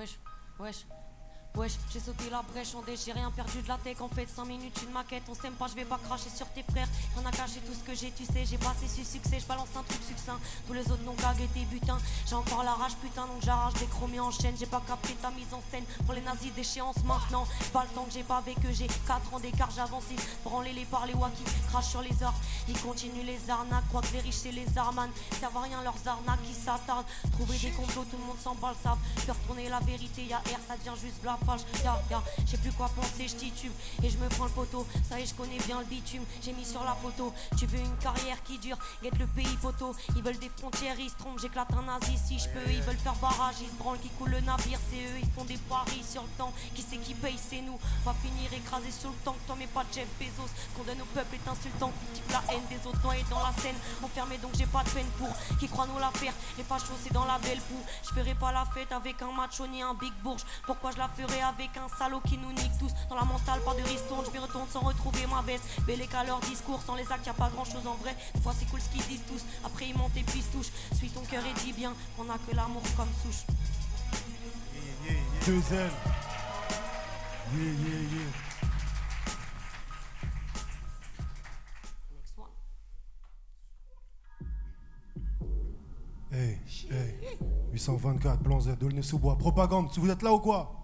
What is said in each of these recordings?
Wesh, wesh. Wesh, j'ai sauté la brèche, j'ai rien perdu de la tech. En fait 5 minutes une maquette, on s'aime pas, je vais pas cracher sur tes frères. Rien à cacher tout ce que j'ai, tu sais, j'ai passé ce succès, je balance un truc succinct. Tous les autres n'ont qu'à guetter butin. J'ai encore la rage putain, donc j'arrache des chromés en chaîne. J'ai pas capté ta mise en scène pour les nazis d'échéance maintenant. Pas le temps que j'ai pas avec eux, j'ai 4 ans d'écart, j'avance. Branler les par les wacky, crache sur les arts. Ils continuent les arnaques, croient que les riches c'est les armanes. Servent à rien leurs arnaques qui s'attardent. Trouver des complots, tout le monde s'en bat le sable. Faire tourner la vérité, y'a R, ça devient juste blafage. J'ai plus quoi penser, je titube et je me prends le poteau. Ça y est, je connais bien le bitume, j'ai mis sur la photo. Tu veux une carrière qui dure, guette le pays poteau. Ils veulent des frontières, ils se trompent, j'éclate un nazi si je peux. Ils veulent faire barrage, ils se branlent, qui coule le navire, c'est eux. Ils font des paris sur le temps, qui c'est qui paye, c'est nous. Va finir écrasé sur le tank, toi mais pas Jeff Bezos. Ce qu'on donne au peuple est insultant, cultive la haine des autres noyés dans la scène. Enfermé donc j'ai pas de peine pour qui croit nous la faire. Les fachos c'est dans la belle poule. Je ferai pas la fête avec un macho ni un big bourge. Pourquoi je la ferai avec un salaud qui nous nique tous? Dans la mentale, pas de ristourne, je m'y retourne sans retrouver ma veste. Belle qu'à leur discours, sans les actes, y'a pas grand chose en vrai. Des fois c'est cool ce qu'ils disent tous, après ils montent et puis se touchent. Suis ton cœur et dis bien qu'on a que l'amour comme souche. Deux ailes. Next one. Hey, 824, Blanc Z, Aulnay-sous-Bois. Propagande, vous êtes là ou quoi?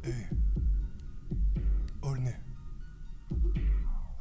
Hey, Aulnay.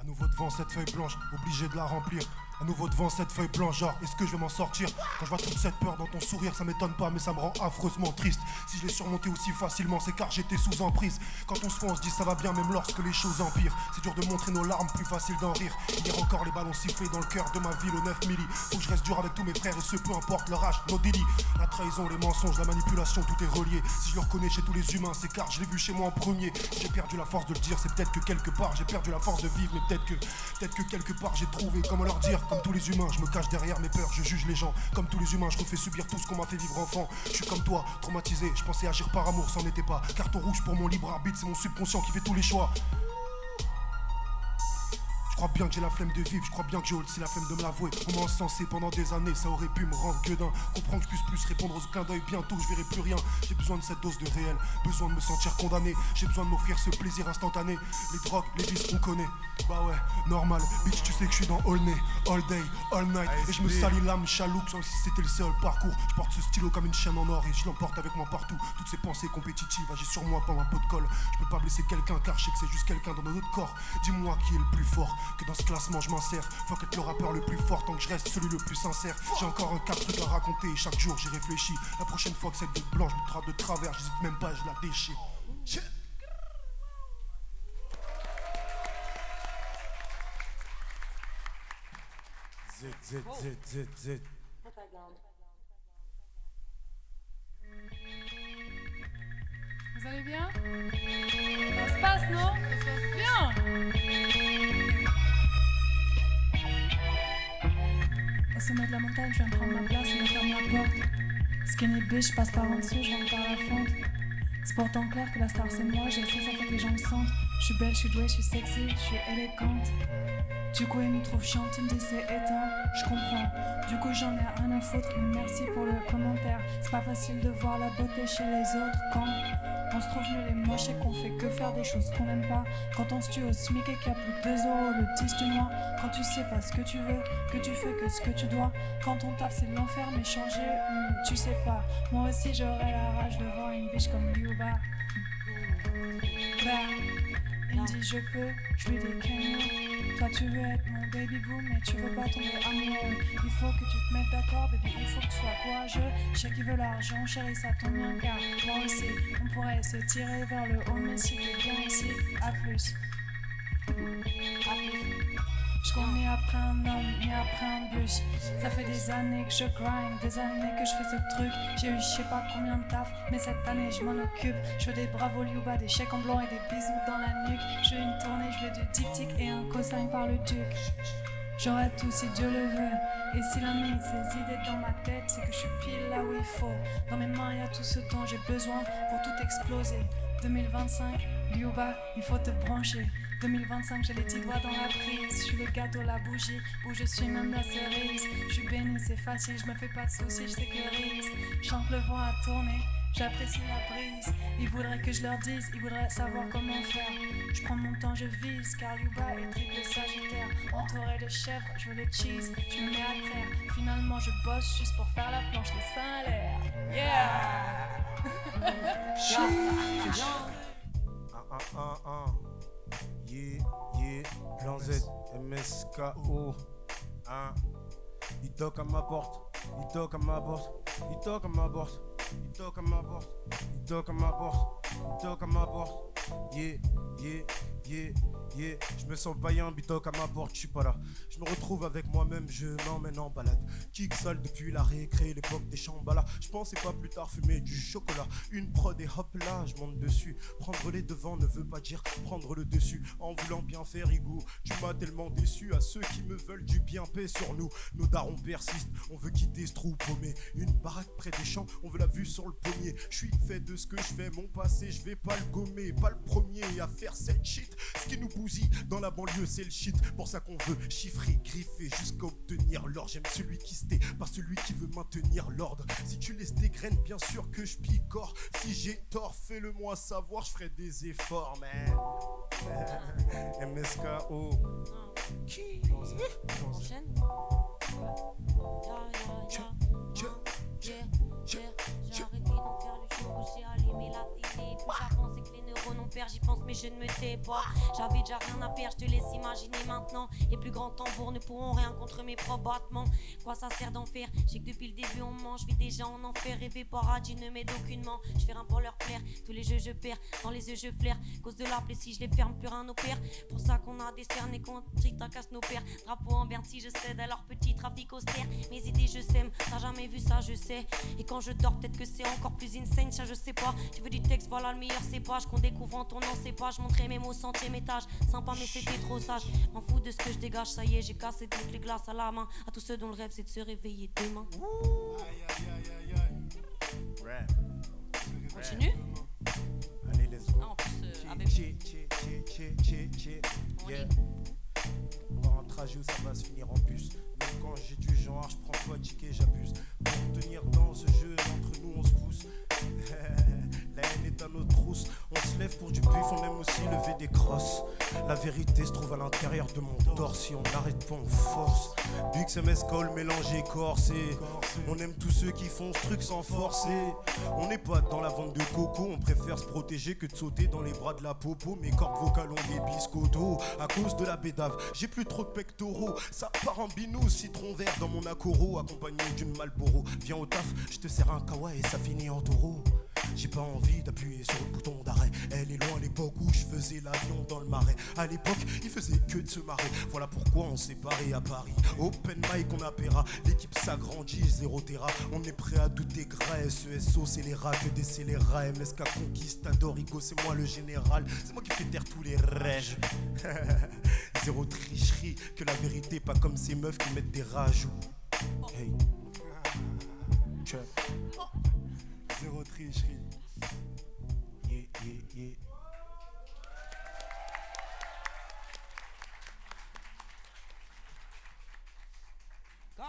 À nouveau devant cette feuille blanche, obligé de la remplir. À nouveau devant cette feuille blanche, genre, est-ce que je vais m'en sortir? Quand je vois toute cette peur dans ton sourire, ça m'étonne pas, mais ça me rend affreusement triste. Si je l'ai surmonté aussi facilement, c'est car j'étais sous emprise. Quand on se fout, on se dit ça va bien, même lorsque les choses empirent. C'est dur de montrer nos larmes, plus facile d'en rire. Hier encore, les ballons sifflés dans le cœur de ma ville au 9 milli. Faut que je reste dur avec tous mes frères et ceux, peu importe leur âge, nos délits. La trahison, les mensonges, la manipulation, tout est relié. Si je le reconnais chez tous les humains, c'est car je l'ai vu chez moi en premier. Si j'ai perdu la force de le dire, c'est peut-être que quelque part j'ai perdu la force de vivre, mais peut-être que quelque part j'ai trouvé comment leur dire. Comme tous les humains, je me cache derrière mes peurs, je juge les gens. Comme tous les humains, je refais subir tout ce qu'on m'a fait vivre enfant. Je suis comme toi, traumatisé, je pensais agir par amour, c'en était pas. Carton rouge pour mon libre arbitre, c'est mon subconscient qui fait tous les choix. Je crois bien que j'ai la flemme de vivre, je crois bien que j'ai aussi la flemme de me l'avouer. On m'a encensé pendant des années, ça aurait pu me rendre gueudin. Comprends que je puisse plus répondre aux clins d'œil, bientôt je verrai plus rien. J'ai besoin de cette dose de réel, besoin de me sentir condamné. J'ai besoin de m'offrir ce plaisir instantané. Les drogues, les vices qu'on connaît, bah ouais, normal. Bitch, tu sais que je suis dans all day, all day, all night. Et je me salis l'âme chaloupe, sans si c'était le seul parcours. Je porte ce stylo comme une chaîne en or et je l'emporte avec moi partout. Toutes ces pensées compétitives, agissent sur moi comme un pot de colle. Je peux pas blesser quelqu'un car je sais que c'est juste quelqu'un dans notre corps. Dis-moi qui est le plus fort, que dans ce classement je m'en sers. Faut être le rappeur le plus fort tant que je reste celui le plus sincère. J'ai encore un 4 trucs à raconter et chaque jour j'y réfléchis. La prochaine fois que cette bête blanche me trappe de travers, j'hésite même pas, je la déchire. Z. Vous allez bien? Ça se passe, non? Ça se passe bien! Au sommet de la montagne, je viens de prendre ma place et me ferme la porte. Skinny bitch, passe par en dessous, je rentre par la fente. C'est pourtant clair que la star c'est moi, je sais, ça fait que les gens me sentent. Je suis belle, je suis douée, je suis sexy, je suis élégante. Du coup, ils me trouvent chiante, ils me disent c'est éteint, je comprends. Du coup, j'en ai rien à foutre, mais merci pour le commentaire. C'est pas facile de voir la beauté chez les autres quand on se trouve nul et moche et qu'on fait que faire des choses qu'on aime pas. Quand on se tue au SMIC et qu'il y a plus que 2 euros le 10 du mois. Quand tu sais pas ce que tu veux, que tu fais que ce que tu dois. Quand on tape, c'est l'enfer, mais changer, tu sais pas. Moi aussi, j'aurais la rage de voir une biche comme Liuba. Il me dit je peux, je lui dis Kenny. Toi tu veux être mon baby boo mais tu veux pas tomber amoureux. Il faut que tu te mettes d'accord baby, il faut que tu sois courageux. Je sais qu'il veut l'argent chérie, ça tombe bien car moi aussi on pourrait se tirer vers le haut. Mais si t'es bien ici, à plus. Je cours ni après un homme, ni après un bus. Ça fait des années que je grind, des années que je fais ce truc. J'ai eu je sais pas combien de taf, mais cette année je m'en occupe. Je veux des bravos Liuba, des chèques en blanc et des bisous dans la nuque. Je veux une tournée, je veux du diptyque et un cosign par le duc. J'aurai tout si Dieu le veut. Et s'il a mis ces idées dans ma tête, c'est que je suis pile là où il faut. Dans mes mains y a tout ce temps, j'ai besoin pour tout exploser. 2025, Liuba, il faut te brancher. 2025, j'ai les petits doigts dans la prise. Je suis le gâteau, la bougie, où je suis même la cerise. Je suis béni, c'est facile, je me fais pas de soucis, je sécurise. Chante le vent à tourner, j'apprécie la brise. Ils voudraient que je leur dise, ils voudraient savoir comment faire. Je prends mon temps, je vise, car Liuba est triple sagittaire. Entouré de chèvres, je veux le cheese, je me mets à terre. Finalement, je bosse juste pour faire la planche, les seins à l'air. Yeah! Yeah, plan Z, MSKO. Il toque à ma porte, il toque à ma porte, il toque à ma porte, il toque à ma porte, il toque à ma porte, il toque à ma porte. Yeah. Je me sens païen, bitoc à ma porte, je suis pas là. Je me retrouve avec moi-même, je m'emmène en balade. Kick sale depuis la récré, l'époque des chambalas. Je pensais pas plus tard fumer du chocolat. Une prod et hop là, je monte dessus. Prendre les devants ne veut pas dire prendre le dessus. En voulant bien faire Igou, tu m'as tellement déçu. À ceux qui me veulent du bien, paix sur nous. Nos darons persistent, on veut quitter ce trou paumé. Une baraque près des champs, on veut la vue sur le pommier. Je suis fait de ce que je fais, mon passé, je vais pas le gommer. Pas le premier à faire cette shit. Ce qui nous bousille dans la banlieue, c'est le shit. Pour ça qu'on veut chiffrer, griffer jusqu'à obtenir l'or. J'aime celui qui se tait, pas celui qui veut maintenir l'ordre. Si tu laisses des graines, bien sûr que je picore. Si j'ai tort, fais-le moi savoir, je ferai des efforts, man. MSKO. Qui enchaîne. J'ai arrêté d'en faire le show, j'ai allumé la télé. Plus j'avance et que les neurones ont perd, j'y pense mais je ne me tais pas. J'avais déjà rien à perdre, je te laisse imaginer maintenant. Les plus grands tambours ne pourront rien contre mes propres battements. Quoi ça sert d'en faire? J'ai que depuis le début on me mange, je vis déjà en enfer. Rêver paradis ne m'aide aucunement. Je fais rien pour leur plaire, tous les jeux je perds. Dans les yeux je flaire, cause de la plaie si je les ferme plus rien n'opère. Pour ça qu'on a décerné contre tracasse nos pères. Drapeau en berne si je cède à leur petit trafic austère. Mes idées je sème, t'as jamais vu ça je sais. Et quand je dors peut-être que c'est encore plus insane, ça je sais pas. Tu veux du texte, voilà le meilleur cépage qu'on découvre en tournant ses pages. Montrer mes mots 100e étage, sympa mais c'était trop sage. M'en fous de ce que je dégage, ça y est j'ai cassé toutes les glaces à la main. À tous ceux dont le rêve c'est de se réveiller demain. Rap. Continue. Allez, let's go. Non, en plus avec Yeah. Par un trajet où ça va se finir en bus. Même quand j'ai du genre, je prends pas de ticket, j'abuse. Pour tenir dans ce jeu, entre nous on se pousse. La haine est à notre trousse. On se lève pour du buff, on aime aussi lever des crosses. La vérité se trouve à l'intérieur de mon torse. Si on n'arrête pas, on force. Big MS Call mélangé corsé. On aime tous ceux qui font ce truc sans forcer. On n'est pas dans la vente de coco. On préfère se protéger que de sauter dans les bras de la popo. Mes cordes vocales ont des biscottos. À cause de la bédave, j'ai plus trop de pectoraux. Ça part en binous, citron vert dans mon accoro. Accompagné d'une Marlboro. Viens au taf, je te sers un kawa et ça finit en taureau. J'ai pas envie d'appuyer sur le bouton d'arrêt. Elle est loin l'époque où je faisais l'avion dans le marais. À l'époque, il faisait que de se marrer. Voilà pourquoi on s'est barré à Paris. Open mic, on appaiera. L'équipe s'agrandit, 0 terra. On est prêt à douter gras. SESO, c'est les rats que des scélérats. MSK Conquistador, Igo, c'est moi le général. C'est moi qui fais taire tous les rêves. Zéro tricherie, que la vérité, pas comme ces meufs qui mettent des rajouts. Hey. Zéro tricherie. Yeah. Go.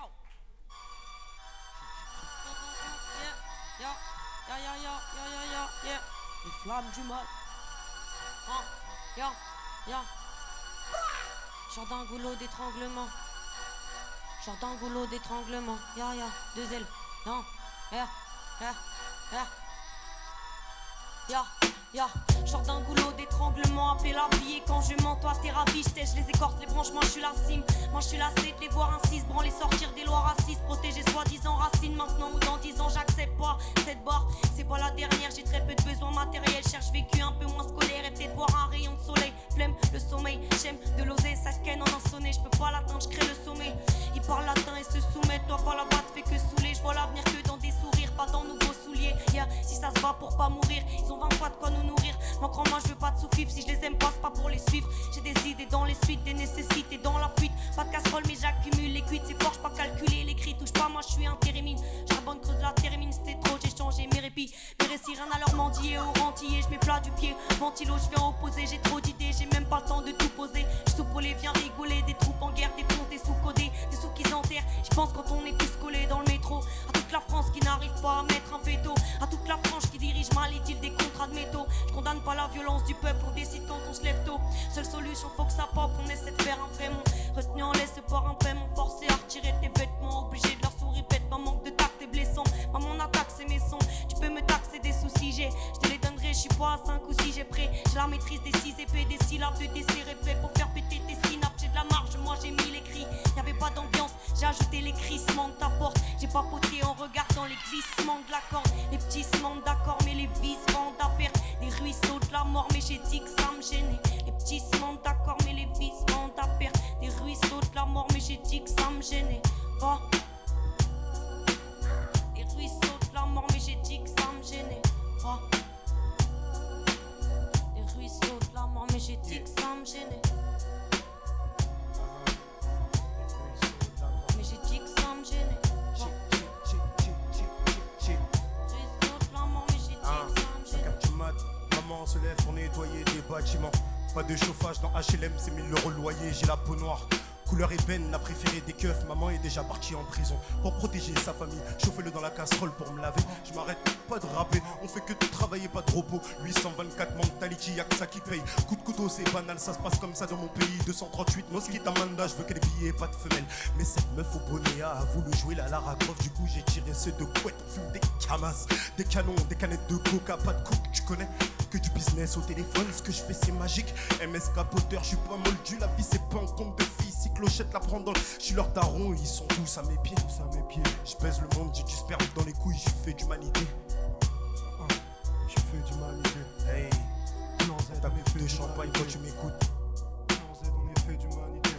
Yeah. Les flammes du mal. Genre d'un goulot d'étranglement. Ya. 2 L. Non. Ya. Genre d'un goulot d'étranglement, appelé la vie. Et quand je mens, toi t'es ravi. Je les écorce, les branches, moi je suis la cime. Moi je suis lassé de les voir ainsi, se branler, sortir des lois racistes. Protéger soi-disant racines, maintenant ou dans 10 ans, j'accepte pas cette barre. C'est pas la dernière, j'ai très peu de besoins matériels. Cherche vécu un peu moins scolaire et peut-être voir un rayon de soleil. flemme, le sommeil. J'aime de l'oser, ça ken en un sonnet. Je peux pas l'atteindre, je crée le sommet. Il parle latin et se soumet. Toi, pas la batte, fait que saouler. Je vois l'avenir que dans des sourires, pas dans nouveaux souliers. Yeah, si ça se bat pour pas mourir, ils ont 20 fois de quoi nous nourrir. Manque en moi, je veux pas de sous-fif. Si je les aime pas, c'est pas pour les suivre. J'ai des idées dans les suites, des nécessités dans la fuite. Pas de casserole, mais j'accumule les cuites. C'est fort, j'peux pas calculer les cris. Touche pas, moi, je suis un térémine. Charbonne, creuse la térémine, c'était trop. J'ai changé mes répits. Mes récits, rien à leur mendier au rentier. Je mets plat du pied, ventilo, je viens opposer. J'ai trop d'idées, j'ai même pas le temps de tout poser. Je soupolé, viens rigoler. Des troupes en guerre, des fonds, des sous-codés, des sous qu'ils enterrent. Je pense quand on est tous collés dans le métro. À toute la France qui n'arrive pas à mettre un veto. À toute la France qui dirige mal les deals des contrats de métaux. Je condamne pas la violence du peuple, on décide quand on se lève tôt. Seule solution, faut que ça pop, on essaie de faire un vrai mon. Retenu en laisse par un paiement, forcé à retirer tes vêtements. Obligé de leur sourire bêtement, manque de tact et blessant. Maman on attaque, c'est mes sons. Tu peux me taxer des soucis, je te les donnerai, je suis pas à 5 ou 6, j'ai prêt. J'ai la maîtrise des 6 épées, des syllabes de décérépé. Pour faire péter tes synapses, j'ai de la marge, moi j'ai mis les cris. Y'avait pas d'ambiance, j'ai ajouté les crissements de ta porte. J'ai papoté en regardant les glissements de la corde. Les petits se mandent d'accord, mais les vis vendent à perte. Des ruisseaux de la mort, mais j'ai dit que ça me gênait. Les petits se mandent d'accord, mais les vis vendent à perte. Des ruisseaux de la mort, mais j'ai dit que ça me gênait. Va. Des ruisseaux de la mort, mais j'ai dit que ça me gênait. Va. Des ruisseaux de la mort, mais j'ai dit que ça me gênait. Mais j'ai dit que ça me gênait. Maman se lève pour nettoyer des bâtiments. Pas de chauffage dans HLM, c'est 1000 € le loyer. J'ai la peau noire, couleur ébène, la préférée des keufs. Maman est déjà partie en prison pour protéger sa famille. Chauffez-le dans la casserole pour me laver. Je m'arrête pas de rapper, on fait que de travailler, pas de repos. 824 mentality, y'a que ça qui paye. Coup de couteau c'est banal, ça se passe comme ça dans mon pays. 238 Mosquit Amanda, je veux que les billets, pas de femelles. Mais cette meuf au bonnet a voulu jouer la Lara Croft. Du coup j'ai tiré ceux de couette, on fume des camas, des canons, des canettes de coca, pas de coke, tu connais. Que du business au téléphone, ce que je fais c'est magique. MS capoteur, je suis pas moldu, la vie c'est pas un conte de filles. Si Clochette la prend dans le... Je suis leur daron, ils sont tous à mes pieds. Je pèse le monde, j'ai du sperme dans les couilles, je fais d'humanité. Je fais d'humanité. Hey, t'as mes feux de champagne quand tu m'écoutes. On est fait d'humanité.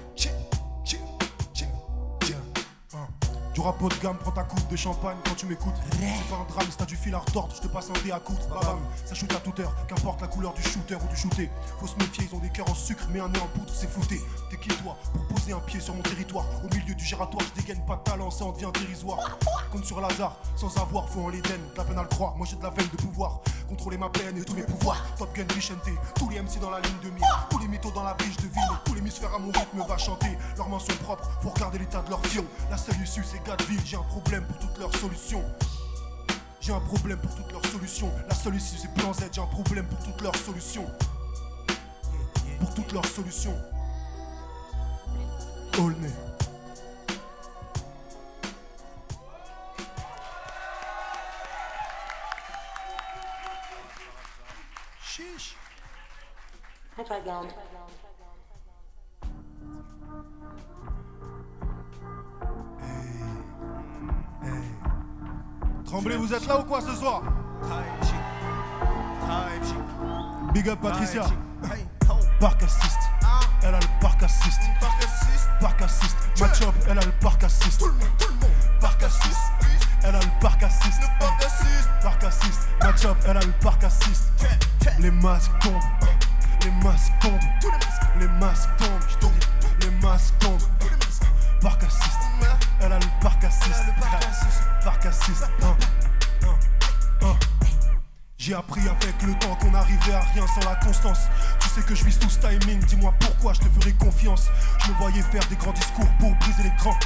Du rap haut de gamme, prends ta coupe de champagne quand tu m'écoutes. C'est pas un drame, si t'as du fil à retordre, je te passe un dé à coudre. Babam, ça shoot à toute heure, qu'importe la couleur du shooter ou du shooté. Faut se méfier, ils ont des cœurs en sucre, mais un nez en poudre, c'est fouté. T'es qui toi pour poser un pied sur mon territoire? Au milieu du giratoire, je dégaine pas de talent, ça en devient dérisoire. Compte sur Lazare, sans avoir, faut en l'Éden. De la peine à le croire, moi j'ai de la veine de pouvoir. Contrôler ma peine et tous mes pouvoirs. Top Gun Vicente, tous les MC dans la ligne de mire. Tous les mythos dans la biche de ville. Tous les muscles à mon rythme va chanter. Leurs mains sont propres, faut regarder l'état de leur fion. La seule issue c'est Gadeville, j'ai un problème pour toutes leurs solutions. J'ai un problème pour toutes leurs solutions. La seule issue c'est Plan Z, j'ai un problème pour toutes leurs solutions. Pour toutes leurs solutions. Aulnay. Chiche. Propagande. Tremblay, vous êtes là ou quoi ce soir? Big up Patricia. Parc assist. Elle a le parc assist. Parc assist. Match up, elle a le parc assist. Tout le monde. Parc assist. Elle a le parc assist. Parc assist. Match up, elle a le parc assist. Les masques tombent. Les masques tombent. Les masques tombent. Les masques tombent. Parc assist. Elle a le parc assist. Parc assist. J'ai appris avec le temps qu'on n'arrivait à rien sans la constance. Tu sais que je vise tout ce timing, dis-moi pourquoi je te ferai confiance. Je me voyais faire des grands discours pour briser les crans.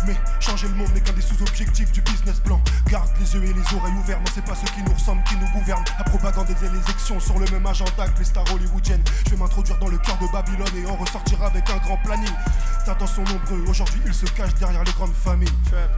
Mais changer le monde n'est qu'un des sous-objectifs du business plan. Garde les yeux et les oreilles ouverts, non c'est pas ceux qui nous ressemblent qui nous gouvernent. La propagande et les élections sur le même agenda que les stars hollywoodiennes. Je vais m'introduire dans le cœur de Babylone et en ressortir avec un grand planning. Tes temps sont nombreux, aujourd'hui ils se cachent derrière les grandes familles.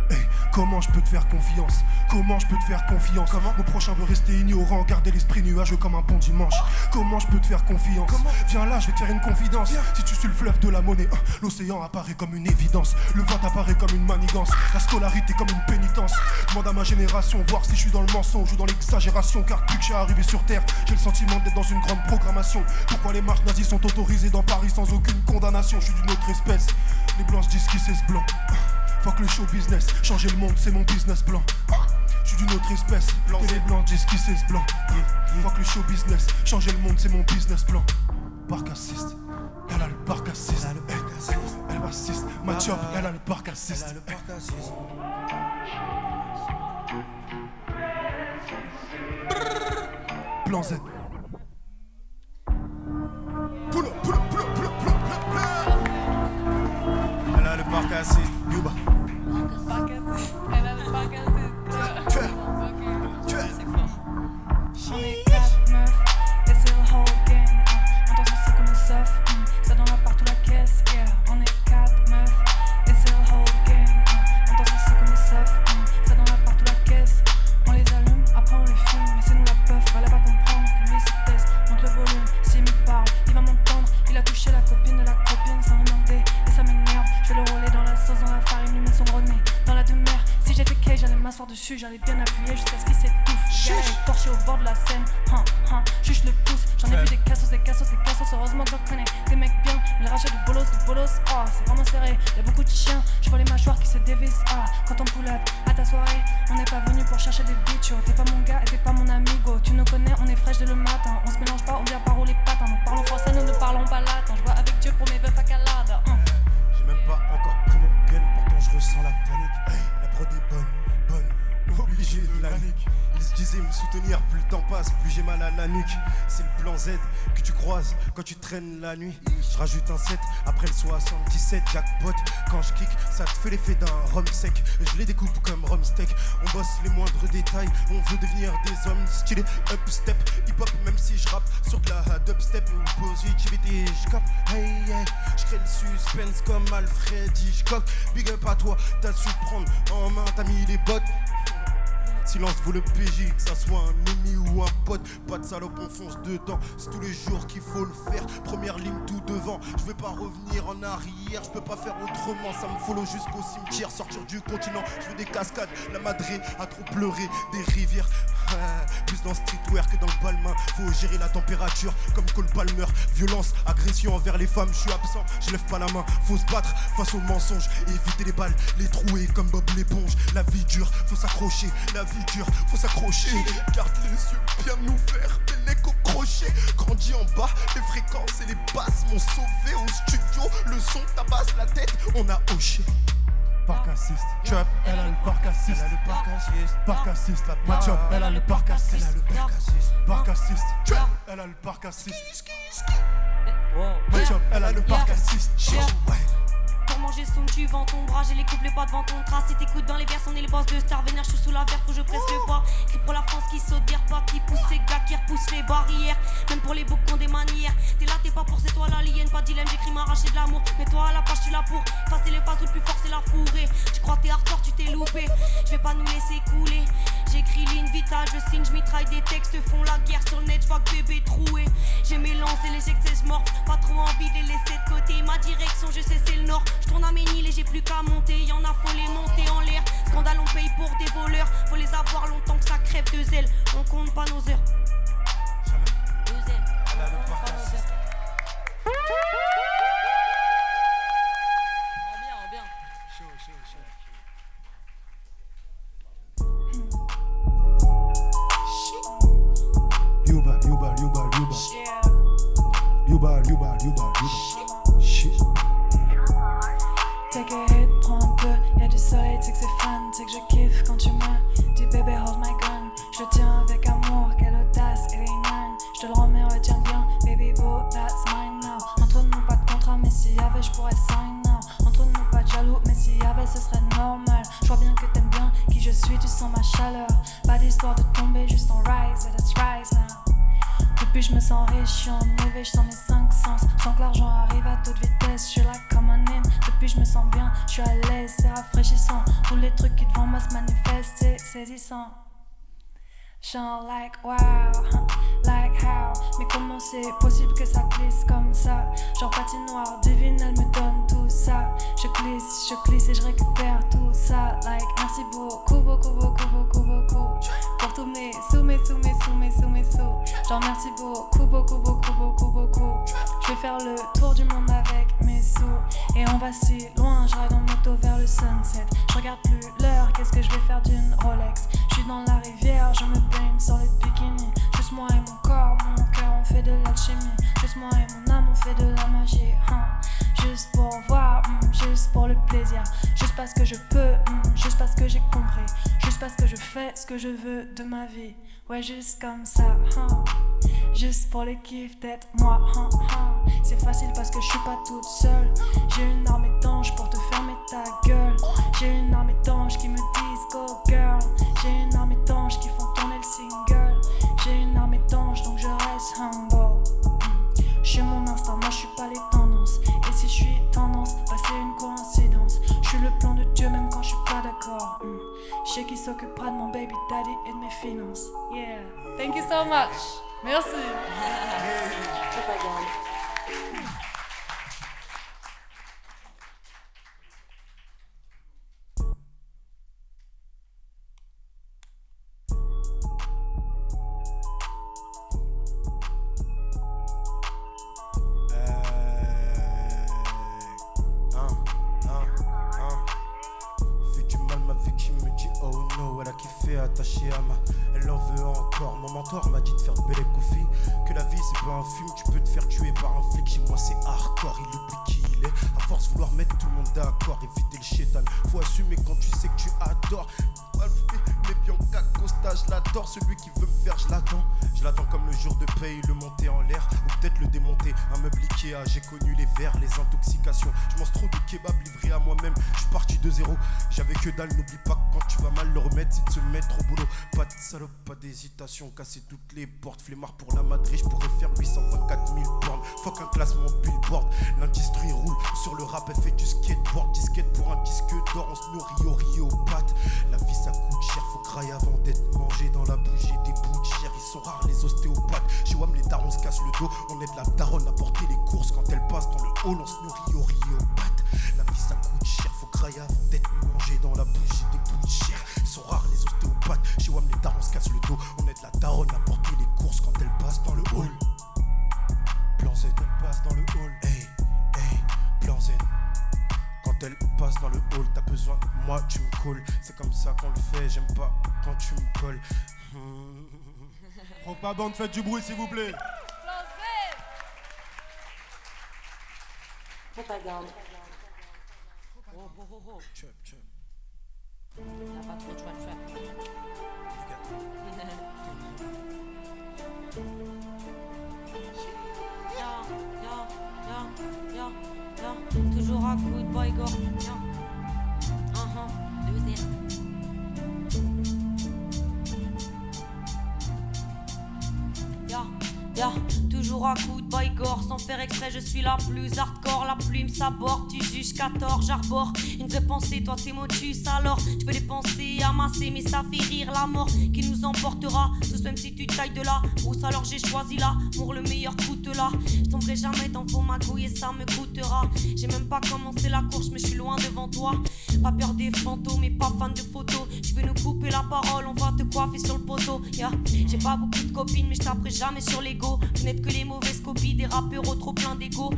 Hey, comment je peux te faire confiance? Comment je peux te faire confiance? Mon prochain veut rester ignorant, garder l'esprit nuageux comme un bon dimanche. Comment je peux te faire confiance? Viens là, je vais te faire une confidence. Si tu suis le fleuve de la monnaie, l'océan apparaît comme une évidence. Le vent apparaît comme une manigance. La scolarité comme une pénitence. Demande à ma génération, voir si je suis dans le mensonge ou dans l'exagération. Car depuis que j'ai arrivé sur terre, j'ai le sentiment d'être dans une grande programmation. Pourquoi les marches nazies sont autorisées dans Paris sans aucune condamnation? Je suis d'une autre espèce. Les blancs disent qui c'est ce blanc. Fuck le show business, changer le monde c'est mon business plan. Je suis d'une autre espèce, et les blancs disent qui c'est ce blanc. Fuck le show business, changer le monde c'est mon business plan. Parc assiste, elle a le parc assiste. Elle m'assiste, ma chop, elle a le parc assiste. Plan Z. Pull up. Elle a le parc assiste, Yuba. Elle a le parc assiste. Tu es. On est 4 meufs, et c'est le whole gang. On danse ensemble comme un surf, ça donne la partout la caisse. Yeah, on est 4 meufs, et c'est le whole gang. On danse ensemble comme un surf, ça donne la partout la caisse. On les allume, après on les fume, mais c'est nous la puff. Fallait pas comprendre que lui se teste. Monte le volume, s'il me parle, il va m'entendre. Il a touché la copine de la copine sans demander, et ça m'énerve. Je vais le rouler dans la sauce, dans la farine, lui mettre son gros nez dans la demeure. Si j'étais Kay, j'allais m'asseoir dessus, j'allais bien appuyer jusqu'à ce qu'il s'étouffe. Yeah, torché au bord de la scène, juste le pouce. J'en ai vu des cassos, heureusement que j'en connais des mecs bien. Mais le rachat du bolos, oh c'est vraiment serré. Y'a beaucoup de chiens, je vois les mâchoires qui se dévissent. Quand on pull up à ta soirée, on n'est pas venu pour chercher des bitchos. T'es pas mon gars et t'es pas mon amigo. Tu nous connais, on est fraîche dès le matin. On se mélange pas, on vient par où les patins. Nous parlons français, nous ne parlons pas latin. Je vois avec Dieu pour mes veufs à calade. J'ai même pas encore pris mon gun, pourtant je ressens la panique. La prod est bonne, obligé de la nique. Ils se disaient me soutenir, plus le temps passe, plus j'ai mal à la nuque. C'est le plan Z que tu croises quand tu traînes la nuit. Je rajoute un 7 après le 77 jackpot. Quand je kick, ça te fait l'effet d'un rhum sec. Je les découpe comme rhum steak. On bosse les moindres détails, on veut devenir des hommes stylés. Upstep, hip-hop, même si je rappe sur de la dubstep ou positivité, je capte. Hey, je crée le suspense comme Alfred Hitchcock. Big up à toi, t'as su prendre en main, t'as mis les bottes. Silence vaut le PJ, que ça soit un ennemi ou un pote. Pas de salope, on fonce dedans. C'est tous les jours qu'il faut le faire. Première ligne tout devant. Je vais pas revenir en arrière. Je peux pas faire autrement. Ça me follow jusqu'au cimetière. Sortir du continent. Je veux des cascades. La Madré a trop pleuré. Des rivières. Plus dans streetwear que dans le balmain. Faut gérer la température comme Cole Palmer. Violence, agression envers les femmes. Je suis absent, je lève pas la main. Faut se battre face aux mensonges. Éviter les balles, les trouer comme Bob l'éponge. La vie dure, faut s'accrocher. La vie dure, faut s'accrocher. Garde les yeux bien ouverts, mais l'écho crochet. Grandi en bas, les fréquences et les basses m'ont sauvé au studio. Le son tabasse la tête, on a hoché. Parc assiste, chop, elle a le parc assiste. Elle a le parc assiste. Parc assiste, ma chop, elle a le parc assiste. Parc assiste, chop, elle a le parc assiste. Ma chop, elle a le parc assiste. Pour manger son tu vends ton bras, j'ai les couplets pas devant ton trace. Si t'écoutes dans les vers, on est les boss de star. Vénère, je suis sous la verre, faut que je presse le pas. Crie pour la France qui saute des repas, qui pousse ses gars, qui repousse les barrières. Même pour les boucs qui ont des manières. T'es là, t'es pas pour, c'est toi l'alien, pas de dilemme, j'écris m'arracher de l'amour. Mais toi à la page, tu l'as pour effacer les phases où le plus fort c'est la fourrée. Tu crois t'es hardcore, tu t'es loupé. Je vais pas nous laisser couler. J'écris ligne vitale, je signe, je mitraille des textes, font la guerre sur le net, je vois que bébé troué. J'ai mes lances et les j'excès, je mords. Pas trop envie de les laisser de côté. Ma direction, je sais c'est le nord. Je tourne à Ménil et j'ai plus qu'à monter. Y'en a, faut les monter en l'air. Scandale, on paye pour des voleurs. Faut les avoir longtemps que ça crève de zèle. On compte pas nos heures. Deux ailes. On compte pas nos heures. En bien. Shit. Take a hit, prends un peu, y'a du soleil, c'est que c'est fun, c'est que je kiffe quand tu me dis bébé hold my gun. Je le tiens avec amour, quelle audace, et les none. Je te le remets, retiens bien, baby boo, that's mine now. Entre nous pas de contrat, mais s'il y avait, je pourrais sign now. Entre nous pas de jaloux, mais s'il y avait, ce serait normal. Je vois bien que t'aimes bien qui je suis, tu sens ma chaleur. Pas d'histoire de tomber, juste en rise, let's rise now. Depuis je me sens riche, je suis en éveil, je sens mes 5 sens. Sans que l'argent arrive à toute vitesse, je suis là comme un hymne. Depuis je me sens bien, je suis à l'aise, c'est rafraîchissant. Tous les trucs qui devant moi se manifestent, c'est saisissant. Chant like wow, like how. Mais comment c'est possible que ça glisse comme ça? Genre patinoire divine, elle me donne tout ça. ça. Je glisse et je récupère tout ça. Like, merci beaucoup, beaucoup, beaucoup, beaucoup, beaucoup. Pour tous mes sous. Genre merci beaucoup, beaucoup, beaucoup, beaucoup, beaucoup. Je vais faire le tour du monde avec mes sous. Et on va si loin, je ride en moto vers le sunset. Je regarde plus l'heure, qu'est-ce que je vais faire d'une Rolex. Je suis dans la rivière, je me baigne sans les bikinis. Juste moi et mon corps, mon cœur, on fait de l'alchimie. Juste moi et mon âme, on fait de la magie. Juste pour voir, juste pour le plaisir. Juste parce que je peux, juste parce que j'ai compris. Juste parce que je fais ce que je veux de ma vie. Ouais, juste comme ça, juste pour le kiff d'être moi, C'est facile parce que je suis pas toute seule. J'ai une armée d'anges pour te fermer ta gueule. J'ai une armée d'anges qui me disent go girl. J'ai une armée d'anges qui font tourner le single. J'ai une armée d'anges donc je reste humble. Je suis mon instinct, moi je suis pas les tendances. Et si je suis tendance, bah c'est une coïncidence. Je suis le plan de Dieu même quand je suis pas d'accord. Je sais qui s'occupera de mon baby daddy et de mes finances. Yeah, thank you so much. Merci. Propagande. Attachée à elle en veut encore. Mon mentor m'a dit de faire de belle coffee. Que la vie c'est pas un film, tu peux te faire tuer par un flic. Chez moi c'est hardcore, il oublie qui il est. À force de vouloir mettre tout le monde d'accord, éviter le chétan. Faut assumer quand tu sais que tu adores. Mal fait, mais Bianca Costa, je l'adore. Celui qui veut me faire, je l'attends. Je l'attends comme le jour de paye, le monter en l'air. Ou peut-être le démonter, un meuble Ikea. J'ai connu les verres, les intoxications. Je mange trop de kebab livré à moi-même. Je suis parti de zéro, j'avais que dalle. N'oublie pas que quand tu vas mal le remettre, c'est de se mettre au boulot. Pas de salope, pas d'hésitation. Casser toutes les portes, flemmard pour la Madrid. Je pourrais faire 824 000 bornes. Fuck un classement billboard. L'industrie roule sur le rap, elle fait du skateboard. Disquette pour un disque d'or, on se nourrit au Rio pâtes. La vie ça coûte cher, faut grailler avant d'être mangé dans la bougie. Des bouts de chair, ils sont rares les ostéopathes. Chez WAM les darons se cassent le dos. On aide la daronne à porter les courses. Quand elle passe dans le hall, on se nourrit au Rio pâtes. La vie ça coûte cher, faut grailler avant d'être mangé dans la bougie. Des bouts de chair, ils sont rares les ostéopathes. Chez WAM les darons se cassent le dos. On aide la daronne à porter les courses quand elle passe dans le hall. Plan Z, elle passe dans le hall. Hey, hey, plan Z. Quand elle passe dans le hall, t'as besoin de moi, tu me colles. C'est comme ça qu'on le fait, j'aime pas quand tu me colles. Propagande, faites du bruit s'il vous plaît. Propagande. Oh. Trap. Y'a pas trop de trap. Toujours à coup de boy gore. Toujours à coup de boy gore. Sans faire exprès, je suis la plus hardcore. La plume s'aborde, tu juges qu'à tort. J'arbore une vraie pensée, toi t'es motus. Alors, je peux les penser amasser, mais ça fait rire la mort qui nous emportera. Tous même si tu tailles de la brousse, alors j'ai choisi là. Pour le meilleur coûte là. Je tomberai jamais dans vos magouilles et ça me coûtera. J'ai même pas commencé la course, mais je suis loin devant toi. Pas peur des fantômes et pas fan de photos. Je veux nous couper la parole, on va te coiffer sur le poteau. J'ai pas beaucoup de copines, mais je taperai jamais sur l'ego. Vous n'êtes que les mauvaises copies des rappeurs trop plein d'ego.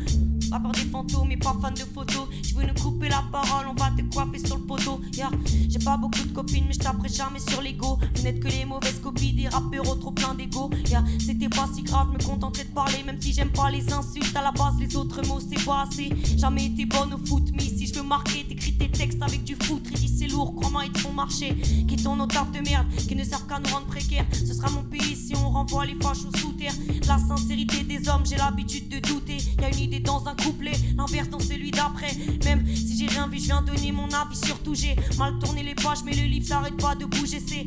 Pas peur des fantômes et pas fan de photos. Je veux nous couper la parole, on va te coiffer sur le poteau. J'ai pas beaucoup de copines, mais je taperai jamais sur l'ego. Vous n'êtes que les mauvaises copies des rappeurs trop plein d'ego. C'était pas si grave, me contenterai de parler. Même si j'aime pas les insultes, à la base les autres mots c'est pas assez. Jamais été bonne au foot, mais si je veux marquer, t'écris tes textes avec du foot. Ridis c'est lourd, crois-moi ils te font marcher. Quittons nos tafs de merde, qui ne servent qu'à nous rendre précaires. Ce sera mon pays si on renvoie les fachos sous terre. La sincérité des hommes, j'ai l'habitude de douter. Y'a une idée dans un couplet, l'inverse dans celui d'après. Même si j'ai rien vu, je viens donner mon avis. Surtout j'ai mal tourné les pages, mais le livre s'arrête pas de bouger. C'est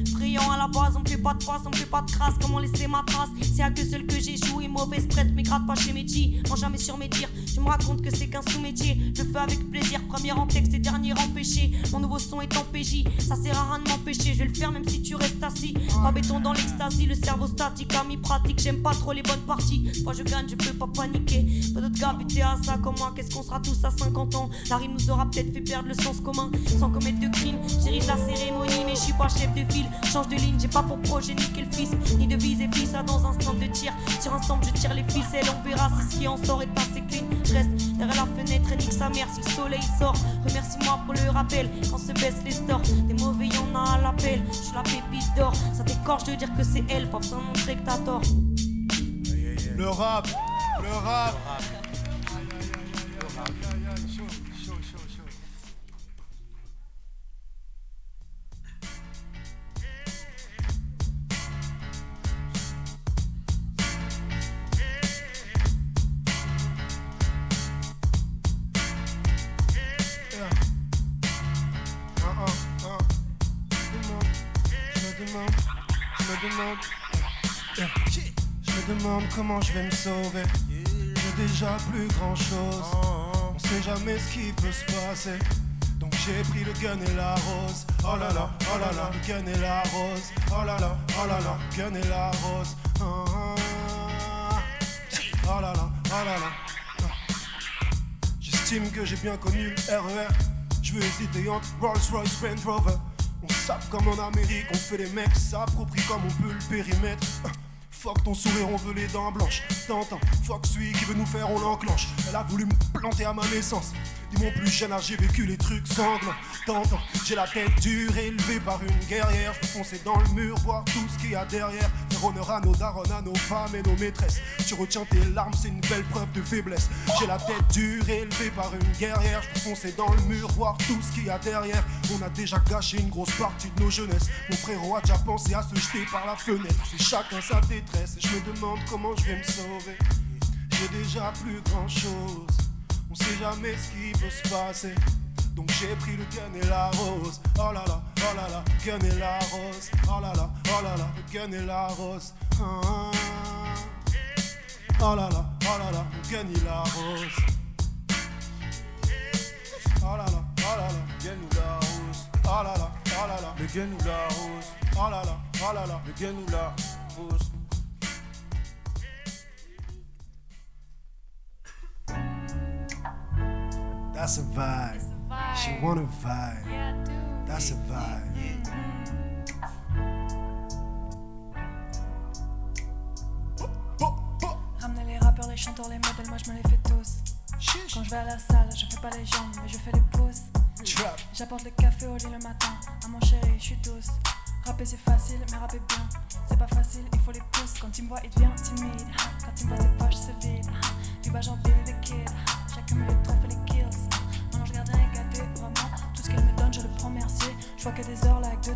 effrayant à la base, on me fait pas de passe, on me fait pas de crasse. Comment laisser ma trace race. C'est à que seul que j'échoue et mauvaise prête, mais gratte pas chez mes G. Mange jamais sur mes dires, je me raconte que c'est qu'un sous-métier. Je le fais avec plaisir, premier en texte et dernier en péché. Mon nouveau son est en PJ, ça sert à rien de m'empêcher. Je vais le faire même si tu restes assis. Pas béton dans l'extasie, le cerveau statique, ami pratique. J'aime pas trop les bonnes parties. Fois je gagne, je peux pas paniquer. Pas d'autres gars butés à ça comme moi. Qu'est-ce qu'on sera tous à 50 ans? La rime nous aura peut-être fait perdre le sens commun. Sans commettre de crime, j'érige la cérémonie, mais je suis pas chef de file. Change de ligne, j'ai pas pour projet niquer le fils. Ni de vise et fils, ça dans un stand de tir. Sur un stand, je tire les ficelles, on verra si ce qui en sort est assez clean. Je reste derrière la fenêtre et nique sa mère si le soleil sort. Remercie-moi pour le rappel, quand se baissent les stores. Des mauvais y'en a à l'appel, je suis la pépite d'or. Ça t'écorche de dire que c'est elle, pas besoin de montrer que t'as tort. Le rap. Je me demande comment je vais me sauver. J'ai déjà plus grand chose. On sait jamais ce qui peut se passer. Donc j'ai pris le gun et la rose. Oh là là, le gun et la rose. Oh là là, le gun et la rose. Oh là là. J'estime que j'ai bien connu le RER. Je veux hésiter entre Rolls-Royce, Range Rover. On sape comme en Amérique, on fait les mecs, s'approprie comme on peut le périmètre. Fuck ton sourire, on veut les dents blanches. T'entends, fuck celui qui veut nous faire, on l'enclenche. Elle a voulu me planter à ma naissance. Dis mon plus jeune âge, j'ai vécu les trucs sanglants. T'entends, j'ai la tête dure, élevée par une guerrière. Je peux foncer dans le mur, voir tout ce qu'il y a derrière. Faire honneur à nos darons, à nos femmes et nos maîtresses. Tu retiens tes larmes, c'est une belle preuve de faiblesse. J'ai la tête dure, élevée par une guerrière. Je peux foncer dans le mur, voir tout ce qu'il y a derrière. On a déjà gâché une grosse partie de nos jeunesses. Mon frérot a déjà pensé à se jeter par la fenêtre. C'est chacun sa détresse et je me demande comment je vais me sauver. J'ai déjà plus grand chose. On sait jamais ce qui peut se passer. Donc j'ai pris le gun et la rose. Oh là là, gun et la rose. Oh là là, le gun et la rose. Oh là là, le gun et la rose. Oh là là, Le gun ou la rose. oh là là, Le gun ou la rose. oh là là. Le gun ou la rose. That's a vibe. She wanna vibe. Yeah, dude. That's a vibe. Ramener les rappeurs, les chanteurs, les modèles, moi je me les fais tous. Quand je vais à la salle, je fais pas les jambes, mais je fais les pouces. J'apporte le café au lit le matin, à mon chéri, je suis douce. Rapper c'est facile, mais rapper bien, c'est pas facile, il faut les pousses. Quand il me voit, il devient timide. Quand il me voit, ses poches se vident. Du bas, j'en Billy the Kid. J'accumule les trophées, les kills. Maintenant je garde rien gâté, vraiment. Tout ce qu'il me donne, je le prends, merci. Je vois que des heures là avec 2.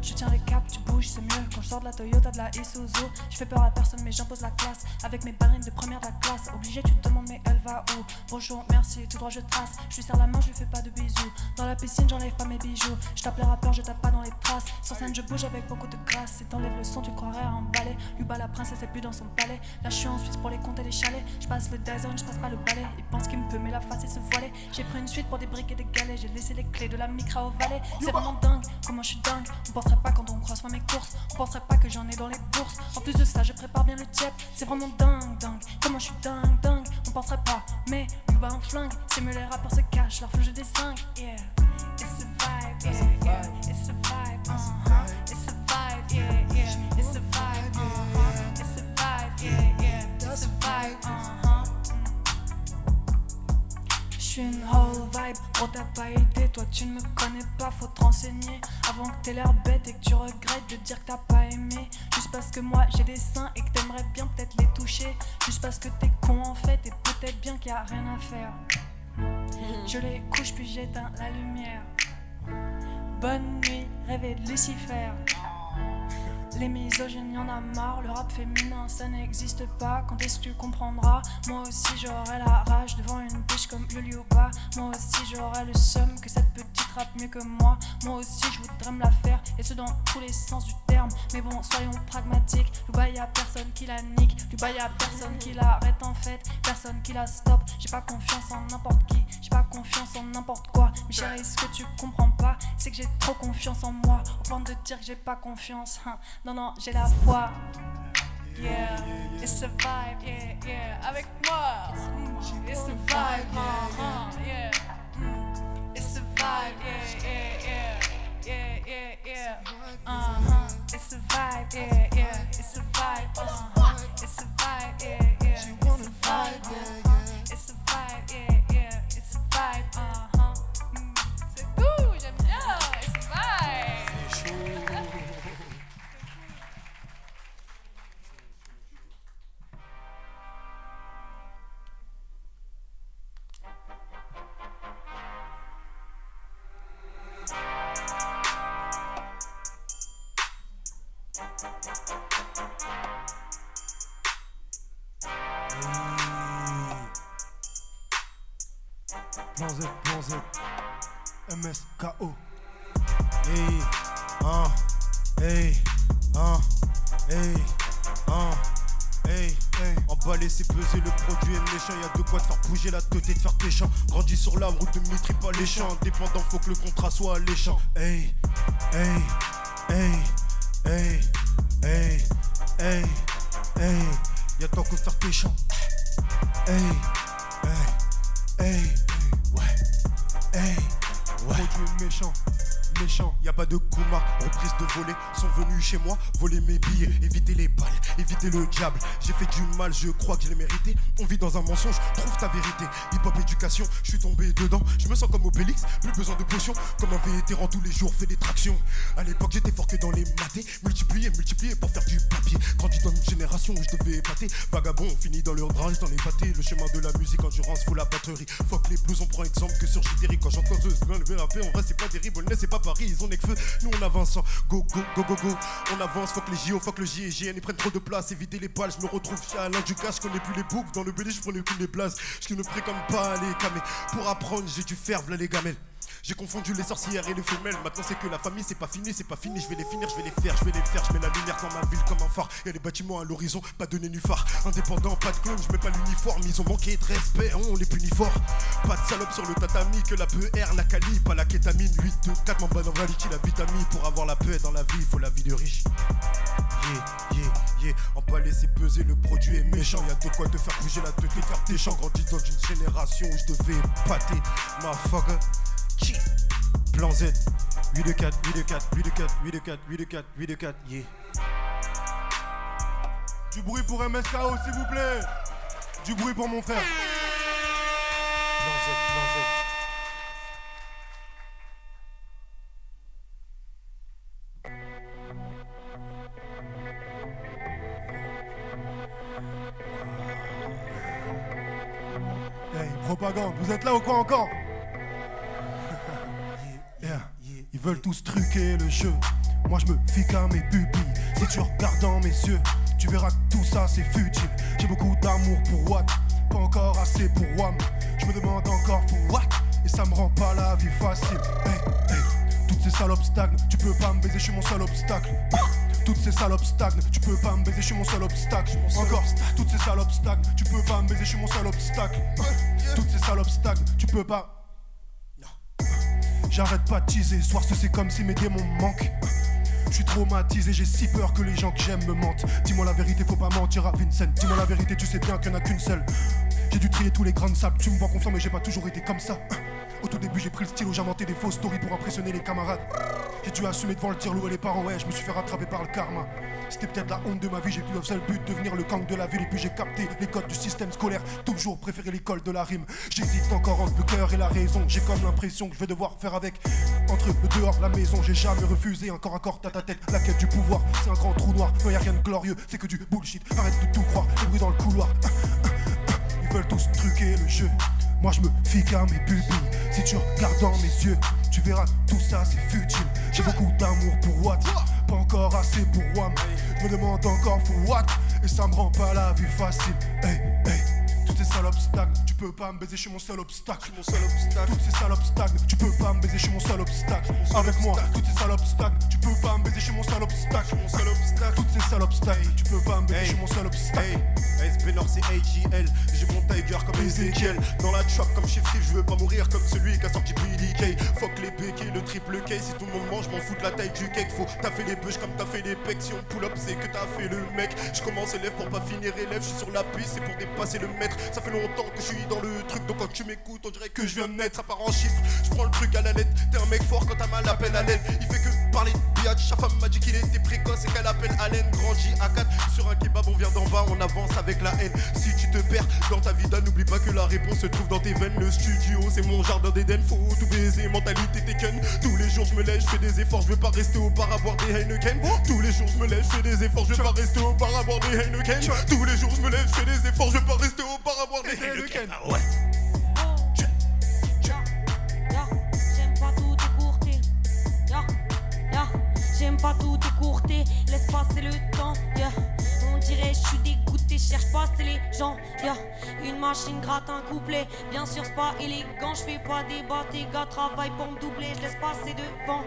Je tiens les caps, tu bouges, c'est mieux. Quand je sors de la Toyota, de la Isuzu. Je fais peur à personne, mais j'impose la classe. Avec mes ballerines de première de la classe. Obligé, tu te demandes, mais elle va où? Bonjour, merci, tout droit, je trace. Je lui serre la main, je lui fais pas de bisous. Dans la piscine, j'enlève pas mes bijoux. Je tape les rappeurs, je tape pas dans les traces. Sur scène, je bouge avec beaucoup de grâce. Si t'enlèves le son, tu croirais à un balai. Lui bas la princesse, elle plus dans son palais. Là, je suis en Suisse pour les compter les chalets. Je passe le Dyson, je passe pas le balai. Il pense qu'il me peut, mais la face, il se voilait. J'ai pris une suite pour des briques et des galets. J'ai laissé les clés de la micra au valet. C'est vraiment dingue, comment je suis dingue. On penserait pas quand on croise moi mes courses. On penserait pas que j'en ai dans les bourses. En plus de ça, je prépare bien le tiep. C'est vraiment dingue, comment je suis dingue. On penserait pas, mais lui bas un flingue. C'est mieux les rappeurs se cachent, leur feu je dessingue. Yeah, it's a vibe, yeah. It's a vibe, It's a vibe, yeah. It's a vibe, It's a vibe, yeah. It's a vibe, J'suis une whole vibe, oh t'as pas idée, toi tu ne me connais pas, faut te renseigner avant que t'aies l'air bête et que tu regrettes de dire que t'as pas aimé. Juste parce que moi j'ai des seins et que t'aimerais bien peut-être les toucher. Juste parce que t'es con en fait et peut-être bien qu'il y a rien à faire. Je les couche puis j'éteins la lumière. Bonne nuit, rêver de Lucifer. Les misogynes, y'en a marre, le rap féminin ça n'existe pas. Quand est-ce que tu comprendras? Moi aussi j'aurai la rage devant une biche comme Luluba. Moi aussi j'aurai le seum que cette petite rappe mieux que moi. Moi aussi je voudrais me la faire, et ce dans tous les sens du terme. Mais bon, soyons pragmatiques, Luba y'a personne qui la nique. Luba y'a personne qui l'arrête en fait, personne qui la stoppe. J'ai pas confiance en n'importe qui, j'ai pas confiance en n'importe quoi. Mais chérie, ce que tu comprends pas, c'est que j'ai trop confiance en moi, au point de dire que j'ai pas confiance. Non, non, j'ai la foi. Yeah, it's a vibe, yeah, yeah. Avec moi, it's a vibe, yeah. It's a vibe, yeah, yeah, yeah. Yeah, yeah, yeah. It's a vibe, yeah, yeah. It's a vibe, It's a vibe, yeah, yeah. It's a vibe, It's a vibe, yeah, yeah. It's a vibe, C'est tout, j'aime bien. It's a vibe. Plan Z, MSKO. Hey, hey, hey. Emballer, c'est peser, le produit est méchant. Y'a de quoi te faire bouger la tête et de faire tes champs. Grandis sur la route, ne maîtrise pas les champs. Indépendant, faut que le contrat soit alléchant. Hey, hey, hey, hey, hey, hey, hey. Y'a tant que faire tes champs. Hey, hey, hey, ouais, hey, ouais. Produit méchant. Y'a pas de Kuma, reprise de voler. Sont venus chez moi, voler mes billets. Éviter les balles, éviter le diable. J'ai fait du mal, je crois que je l'ai mérité. On vit dans un mensonge, trouve ta vérité. Hip-hop éducation, je suis tombé dedans. Je me sens comme Obélix, plus besoin de potions. Comme un vétéran tous les jours, fais des tractions. À l'époque j'étais fort que dans les matés. Multiplier pour faire du papier. Grandi dans une génération où je devais épater. Vagabond, fini dans le range, dans les pâtés. Le chemin de la musique, endurance, faut la batterie. Fuck les blues, on prend exemple que sur Jittery. Quand j'entends ce slogan, le rapper, en vrai c'est pas des ribolnais, c'est pas Paris, ils ont n'est que feu, nous on avance, go, on avance, fuck les JO, fuck le JGN, ils prennent trop de place, éviter les balles, je me retrouve chez Alain Ducasse, je connais plus les boucles, dans le BD je prenais plus les blazes, je ne préconne pas les camés, pour apprendre j'ai dû faire v'là les gamelles. J'ai confondu les sorcières et les femelles. Maintenant c'est que la famille, c'est pas fini, je vais les finir, je vais les faire. Je mets la lumière dans ma ville comme un phare. Y'a les bâtiments à l'horizon, pas de nénuphar. Indépendant, pas de clone, je mets pas l'uniforme. Ils ont manqué de respect, on les punit fort. Pas de salope sur le tatami, que la PR, la cali, pas la kétamine. 8, 2, 4, m'en dans valiki, la vitamine. Pour avoir la paix dans la vie, faut la vie de riche. Yeah. Emballer, c'est peser, le produit est méchant. Y'a de quoi te faire bouger la tête et faire tes champs. Grandi dans une génération où je devais pâter. Ma fuck. Plan Z, 8 de 4, 8 de 4, 8 de 4, 8 de 4, 8 de 4, 8 de 4, yeah. Du bruit pour MSKO s'il vous plaît. Du bruit pour mon frère. Plan Z. Hey, propagande, vous êtes là ou quoi encore? Ils veulent tous truquer le jeu. Moi je me fique à mes pupilles. Si tu regardes dans mes yeux, tu verras que tout ça c'est futile. J'ai beaucoup d'amour pour Watt, pas encore assez pour Wam. Je me demande encore pour what, et ça me rend pas la vie facile. Hey, toutes ces salopes stagnent, tu peux pas me baiser, je suis mon seul obstacle. Toutes ces salopes stagnent, tu peux pas me baiser, je suis mon seul obstacle. Encore, toutes ces salopes stagnent, tu peux pas me baiser, je suis mon seul obstacle. Toutes ces salopes stagnent, tu peux pas. J'arrête pas de teaser, soir c'est comme si mes démons me manquent. Je suis traumatisé, j'ai si peur que les gens que j'aime me mentent. Dis-moi la vérité, faut pas mentir à Vincent. Dis-moi la vérité, tu sais bien qu'il n'y en a qu'une seule. J'ai dû trier tous les grains de sable, tu me vois confiant mais j'ai pas toujours été comme ça. Au tout début j'ai pris le stylo, j'inventais des fausses stories pour impressionner les camarades. J'ai dû assumer devant le tir-loup et les parents, ouais, je me suis fait rattraper par le karma. C'était peut-être la honte de ma vie, j'ai plus un seul but, devenir le gang de la ville. Et puis j'ai capté les codes du système scolaire, toujours préféré l'école de la rime. J'hésite encore entre le cœur et la raison, j'ai comme l'impression que je vais devoir faire avec. Entre le dehors, la maison, j'ai jamais refusé, encore à corps, ta tête, la quête du pouvoir. C'est un grand trou noir, non y'a rien de glorieux, c'est que du bullshit, arrête de tout croire, les bruits dans le couloir. Ils veulent tous truquer le jeu, moi je me fique à mes pupilles. Si tu regardes dans mes yeux, tu verras tout ça c'est futile. J'ai beaucoup d'amour pour Watt, pas encore assez pour WAM. Je me demande encore for what. Et ça me rend pas la vie facile. Hey, hey. Toutes ces salopes stagnent, tu peux pas me baiser, je suis mon seul obstacle. Toutes ces salopes stagnent, tu peux pas me baiser, je suis mon seul obstacle. Avec moi, toutes ces salopes stagnent, tu peux pas me baiser, je suis mon seul obstacle. Toutes ces salopes stagnent, tu peux pas me baiser, je suis mon seul obstacle. ASB Nord c'est AGL, j'ai mon Tiger comme Ezekiel. Dans la trap comme Chiffre, je veux pas mourir comme celui qui a sorti Billy Kay. Fuck les béquilles, le triple K, si tout le monde mange, je m'en fous de la taille du cake. Faut taffer les bûches comme t'as fait les pecs, si on pull up c'est que t'as fait le mec. Je commence élève pour pas finir élève, je suis sur la piste, c'est pour dépasser le maître. Ça fait longtemps que je suis dans le truc, donc quand tu m'écoutes on dirait que je viens de naître. Ça part en chiffres, je prends le truc à la lettre. T'es un mec fort quand t'as mal appel à l'aide. Il fait que parler de biatch, sa femme m'a dit qu'il était précoce et qu'elle appelle Allen. Grandi à 4, sur un kebab on vient d'en bas, on avance avec la haine. Si tu te perds dans ta vie, n'oublie pas que la réponse se trouve dans tes veines. Le studio c'est mon jardin d'Éden, faut tout baiser, mentalité Tekken. Tous les jours je me lève, je fais des efforts, je veux pas rester au bar à boire des Heineken. Tous les jours je me lève, je fais des efforts, je veux pas rester au bar à boire des Heineken. Tous les jours je me lève, je fais des efforts, je veux pas rester au bar à boire des Heineken. Ah ouais. J'aime pas tout écourter. J'aime pas tout écourter. Laisse passer le temps. On dirait je suis dégoûté, cherche pas c'est les gens. Une machine gratte un couplet. Bien sûr c'est pas élégant, je fais pas débat. Tes gars travaillent pour me doubler, je laisse passer devant.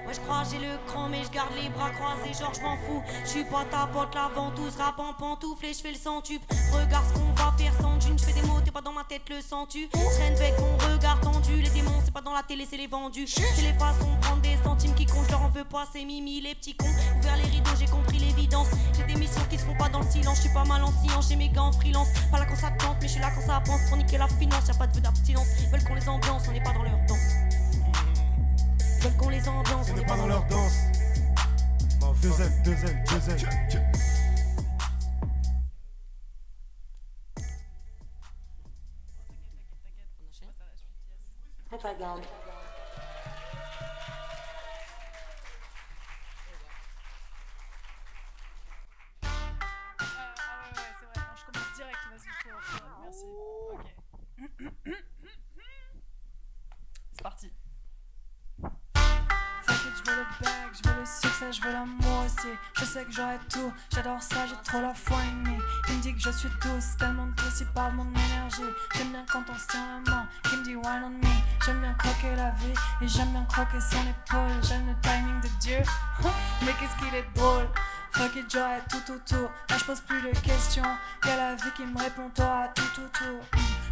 Moi je crois j'ai le cran mais je garde les bras croisés, genre je m'en fous. Je suis pas ta pote, la ventouse, rap en pantoufle et je fais le centuple. Regarde ce qu'on va faire sans dune, je fais des mots, t'es pas dans ma tête, le sens-tu. Je traîne avec mon regard tendu, les démons c'est pas dans la télé, c'est les vendus. C'est les façons de prendre des centimes qui comptent, je leur en veux pas, c'est Mimi, les petits cons. Ouvert les rideaux, j'ai compris l'évidence. J'ai des missions qui se font pas dans le silence, je suis pas mal en science, j'ai mes gars en freelance. Pas là quand ça tente, mais je suis là quand ça pense. Pour niquer la finance, y'a pas de vœux d'abstinence. Ils veulent qu'on les ambiance, on n'est pas dans leur danse. Ils veulent qu'on les ambiance, on n'est pas dans leur danse. Deux ailes. Propagande. C'est vrai, je commence direct, vas-y, merci. Ok. C'est parti. Fuck it, je veux le bag, je veux le succès, je veux l'amour aussi. Je sais que j'aurai tout, j'adore ça, j'ai trop la foi en me. Il me dit que je suis douce, tellement douce, il parle mon énergie. J'aime bien quand on se tient la main, il me dit wine on me. J'aime bien croquer la vie, et j'aime bien croquer son épaule. J'aime le timing de Dieu, mais qu'est-ce qu'il est drôle. Fuck it, j'aurai tout autour, là je pose plus de questions. Y'a la vie qui me répond, t'auras tout autour.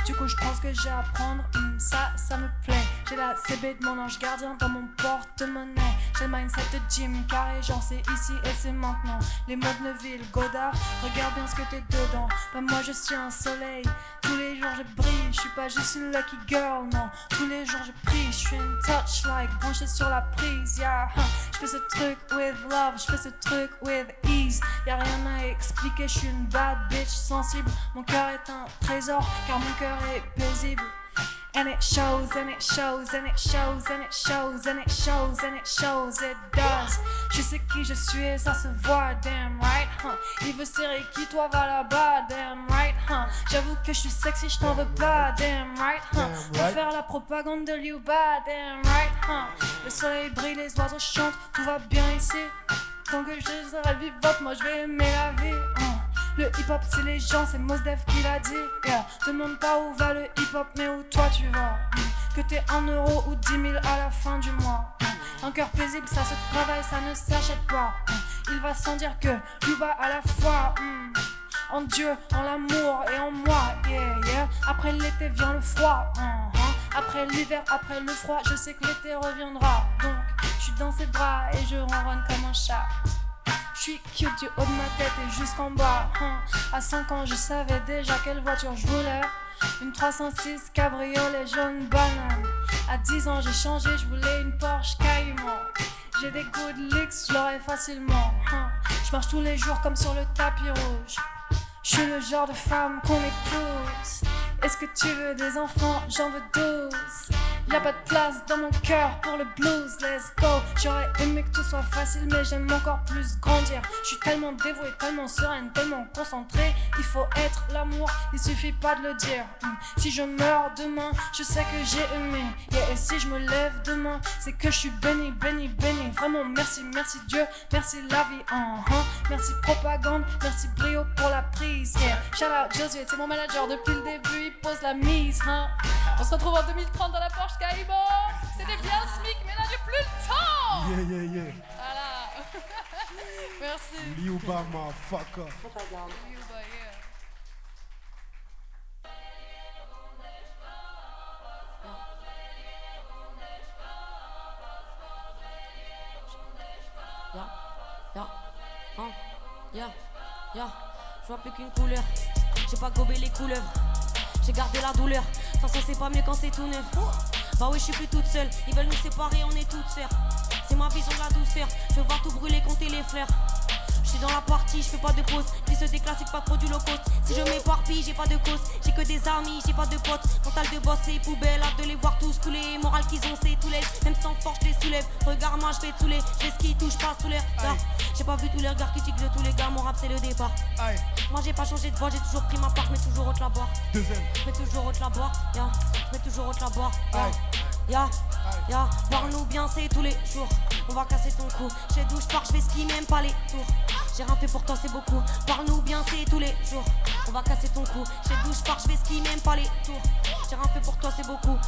Du coup je prends ce que j'ai à prendre, ça me plaît. J'ai la CB de mon ange gardien dans mon porte-monnaie. J'ai le mindset de Jim Carrey, genre c'est ici et c'est maintenant. Les modes Neuville, Godard, regarde bien ce que t'es dedans. Bah moi je suis un soleil, tous les jours je brille. Je suis pas juste une lucky girl, non. Tous les jours je prie, je suis une touchlight branchée sur la prise, yeah. Je fais ce truc with love, je fais ce truc with ease. Y'a rien à expliquer, je suis une bad bitch sensible. Mon cœur est un trésor, car mon cœur est paisible. And it shows, and it shows, and it shows, and it shows, and it shows, and it shows, it does. Je sais qui je suis et ça se voit, damn right, Il veut serrer qui, toi va là-bas, damn right, J'avoue que je suis sexy, je t'en veux pas, damn right, Pour faire la propagande de Liuba, damn right, Le soleil brille, les oiseaux chantent, tout va bien ici. Tant que je serai vivante, moi je vais aimer la vie, Le hip-hop c'est les gens, c'est Mos Def qui l'a dit, yeah. Demande pas où va le hip-hop mais où toi tu vas, Que t'aies 1 euro ou 10 000 à la fin du mois, Un cœur paisible ça se travaille, ça ne s'achète pas, Il va sans dire que Luba à la fois, En Dieu, en l'amour et en moi, yeah, yeah. Après l'été vient le froid, Après l'hiver, après le froid, je sais que l'été reviendra. Donc, je suis dans ses bras et je ronronne comme un chat. Je suis cute du haut de ma tête et jusqu'en bas. À 5 ans, je savais déjà quelle voiture je voulais. Une 306 cabriolet jaune banane. À 10 ans, j'ai changé, je voulais une Porsche Cayman. J'ai des good licks, je l'aurais facilement. Je marche tous les jours comme sur le tapis rouge. Je suis le genre de femme qu'on épouse. Est-ce que tu veux des enfants? J'en veux 12. Y'a pas de place dans mon cœur pour le blues, let's go. J'aurais aimé que tout soit facile, mais j'aime encore plus grandir. Je suis tellement dévouée, tellement sereine, tellement concentrée. Il faut être l'amour, il suffit pas de le dire. Si je meurs demain, je sais que j'ai aimé. Yeah, et si je me lève demain, c'est que je suis béni, béni, béni. Vraiment merci, merci Dieu, merci la vie. Merci propagande, merci brio pour la prise. Yeah, shout out Josué, c'est mon manager depuis le début, il pose la mise. On se retrouve en 2030 dans la Porsche Cayman. C'était bien le SMIC, mais là j'ai plus le temps. Yeah. Voilà. Merci. Liuba, motherfucker. Propagande. Liuba, yeah. Je vois plus qu'une couleur. J'ai pas gobé les couleuvres. J'ai gardé la douleur. De toute façon c'est pas mieux quand c'est tout neuf. Bah oui je suis plus toute seule. Ils veulent nous séparer, on est toutes sœurs. C'est ma vision de la douceur. Je veux voir tout brûler, compter les fleurs. Je suis dans la partie, je fais pas de pause. Glisse des classiques, pas de produits low cost. Si je m'éparpille, j'ai pas de cause. J'ai que des amis, j'ai pas de potes. Mental de boss et poubelle, hâte de les voir tous couler. Moral qu'ils ont, c'est tout l'aide. Même sans force, je les soulève. Regarde-moi, je vais tous les. Je ce qui touche pas sous l'air. J'ai pas vu tous les regards critiques de tous les gars. Mon rap, c'est le départ. Aïe. Moi, j'ai pas changé de voix, j'ai toujours pris ma part. Je mets toujours haute la boire. Deuxième. Je mets toujours haute la boire. Je mets toujours haute la boire. Parle-nous bien, c'est tous les jours. On va casser ton cou. J'ai d'où je pars, je fais ce qui n'aime pas les tours. J'ai rien fait pour toi, c'est beaucoup. Parle-nous bien, c'est tous les jours. On va casser ton cou. J'ai d'où je pars, je fais ce qui n'aime pas les tours. J'ai rien fait pour toi, c'est beaucoup.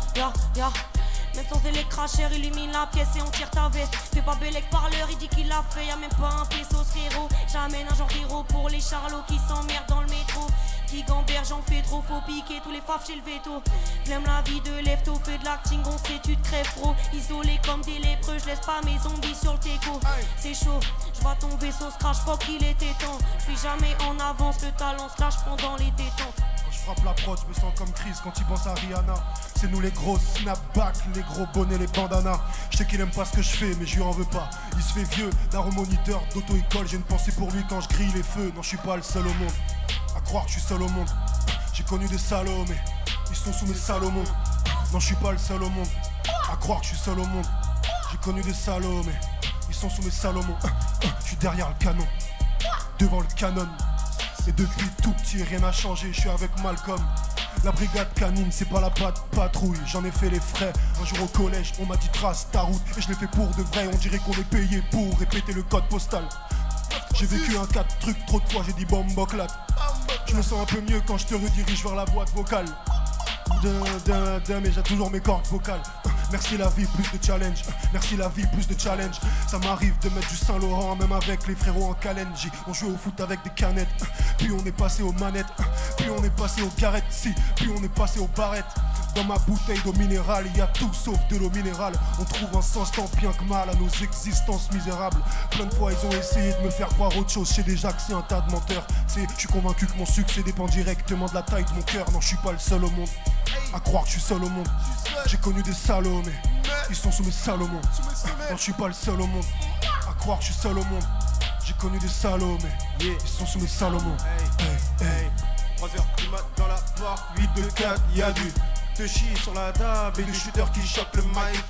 Même sans électracheur, illumine la pièce et on tire ta veste. Fais pas Bellec parleur, il dit qu'il l'a fait. Y'a même pas un peso, frérot. J'amène un genre d'héros pour les charlots qui s'emmerdent dans le métro. Qui gamberge, j'en fais trop, faut piquer tous les fafs chez le veto. J'aime la vie de lefto, fais de l'acting, on sait tu te crèves pro. Isolé comme des lépreux, je laisse pas mes zombies sur le teco. C'est chaud, je vois ton vaisseau se crash, fuck il était temps. Je suis jamais en avance, le talent se lâche pendant les détentes. Quand je frappe la prod, je me sens comme Chris quand il pense à Rihanna. C'est nous les gros snapbacks, les gros bonnets, les bandanas. Je sais qu'il aime pas ce que je fais, mais je lui en veux pas. Il se fait vieux, d'un moniteur d'auto-école. J'ai une pensée pour lui quand je grille les feux. Non, je suis pas le seul au monde à croire que je suis seul au monde. J'ai connu des salauds, mais ils sont sous mes Salomon. Non, je suis pas le seul au monde à croire que je suis seul au monde. J'ai connu des salauds, mais ils sont sous mes Salomon. Je suis derrière le canon, devant le canon. Et depuis tout petit, rien n'a changé, je suis avec Malcolm. La brigade canine, c'est pas la patrouille, j'en ai fait les frais. Un jour au collège, on m'a dit trace ta route. Et je l'ai fait pour de vrai, on dirait qu'on est payé pour répéter le code postal. J'ai vécu un 4 trucs trop de fois, j'ai dit bomboclat. Je me sens un peu mieux quand je te redirige vers la boîte vocale. Mais j'ai toujours mes cordes vocales. Merci la vie, plus de challenge. Merci la vie, plus de challenge. Ça m'arrive de mettre du Saint-Laurent, même avec les frérots en Kalenji. On jouait au foot avec des canettes, puis on est passé aux manettes, puis on est passé aux garettes, si, puis on est passé aux barrettes. Dans ma bouteille d'eau minérale, il y a tout sauf de l'eau minérale. On trouve un sens tant bien que mal à nos existences misérables. Plein de fois ils ont essayé de me faire croire autre chose. Chez déjà que c'est un tas de menteurs. Je suis convaincu que mon succès dépend directement de la taille de mon cœur. Non, je suis pas le seul au monde à croire que je suis seul au monde. J'ai connu des salauds, mais ils sont sous mes Salomon. Non, je suis pas le seul au monde à croire que je suis seul au monde. J'ai connu des salauds, mais ils sont sous mes Salomon. 3h du mat dans la porte, 8 de 4, y'a du te chie sur la table et des shooters qui chopent le mic.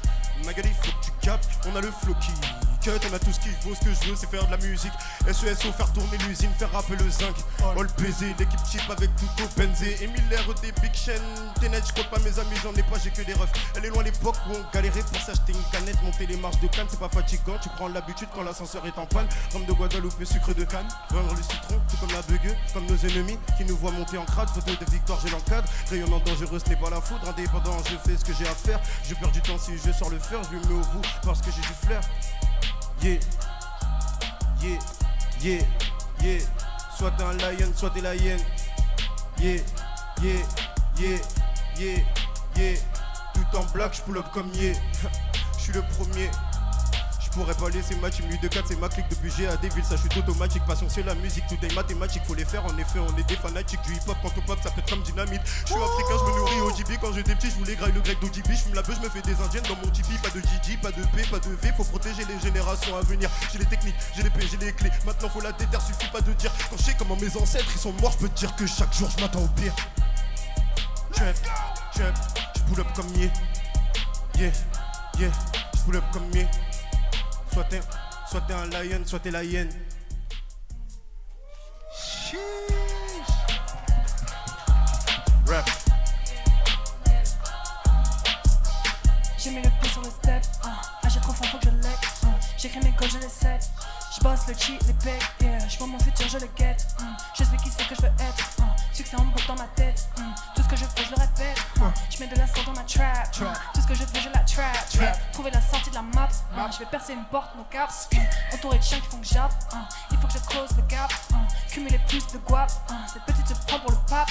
Magali, faut que tu captes, on a le flow qui cut, on a tout ce qu'il faut, ce que je veux c'est faire de la musique. SESO, faire tourner l'usine, faire rapper le zinc. All baiser, l'équipe cheap avec tout au benzé. Emile des big chaînes, Ténet, je compte pas mes amis, j'en ai pas, j'ai que des refs. Elle est loin l'époque où on galérait pour s'acheter une canette. Monter les marches de Cannes, c'est pas fatigant, tu prends l'habitude quand l'ascenseur est en panne. Rhum de Guadeloupe et sucre de canne, vendre le citron, tout comme la bugueux, comme nos ennemis qui nous voient monter en crade. Photo de victoire, j'ai l'encadre, rayonnant dangereux, ce n'est pas la foudre. Indépendant, je fais ce que j'ai à faire. Je perds du temps si je sors le fer, je lui mets au bout parce que j'ai du flair. Yeah, yeah, yeah, yeah. Soit t'es un lion, soit t'es la hyène. Yeah, yeah, yeah, yeah, yeah. Tout en black, j'pull up comme yeah. J'suis le premier. J'pourrais pas laisser ma team 8 de 4, c'est ma clique depuis GAD, ville, ça chute automatique. Passion c'est la musique, tout est mathématique, faut les faire en effet, on est des fanatiques du hip-hop. Quand on pop, ça pète comme dynamite. J'suis africain, j'me nourris au JB, quand j'étais petit, j'voulais grailler le grec d'ODB. J'fume la beuh, j'me fais des indiennes dans mon tipi. Pas de Gigi, pas de P, pas de V, faut protéger les générations à venir. J'ai les techniques, j'ai les P, j'ai les clés. Maintenant faut la déter, suffit pas de dire. Quand je sais comment mes ancêtres ils sont morts, j'peux te dire que chaque jour j'm'attends au pire. J'pull up comme yeah. Yeah, yeah, pull up comme mieux. Soit t'es un lion, soit t'es la hyène. Rap. J'ai mis le pied sur le step, j'ai trop faim, faut que je l'aide. J'écris mes codes, je les set. Je bosse le cheat, les pecs, yeah. Je vois mon futur, je le guette. Je sais qui c'est que je veux être. Succès en boucle dans ma tête. Tout ce que je fais, je le répète. Je mets de la sauce dans ma trap. Tout ce que je fais, je la trap. Trouver la sortie de la map. Je vais percer une porte, no cap. Entouré de chiens qui font que j'appe. Il faut que je close le gap. Cumuler plus de guap. Cette petite se prend pour le pape.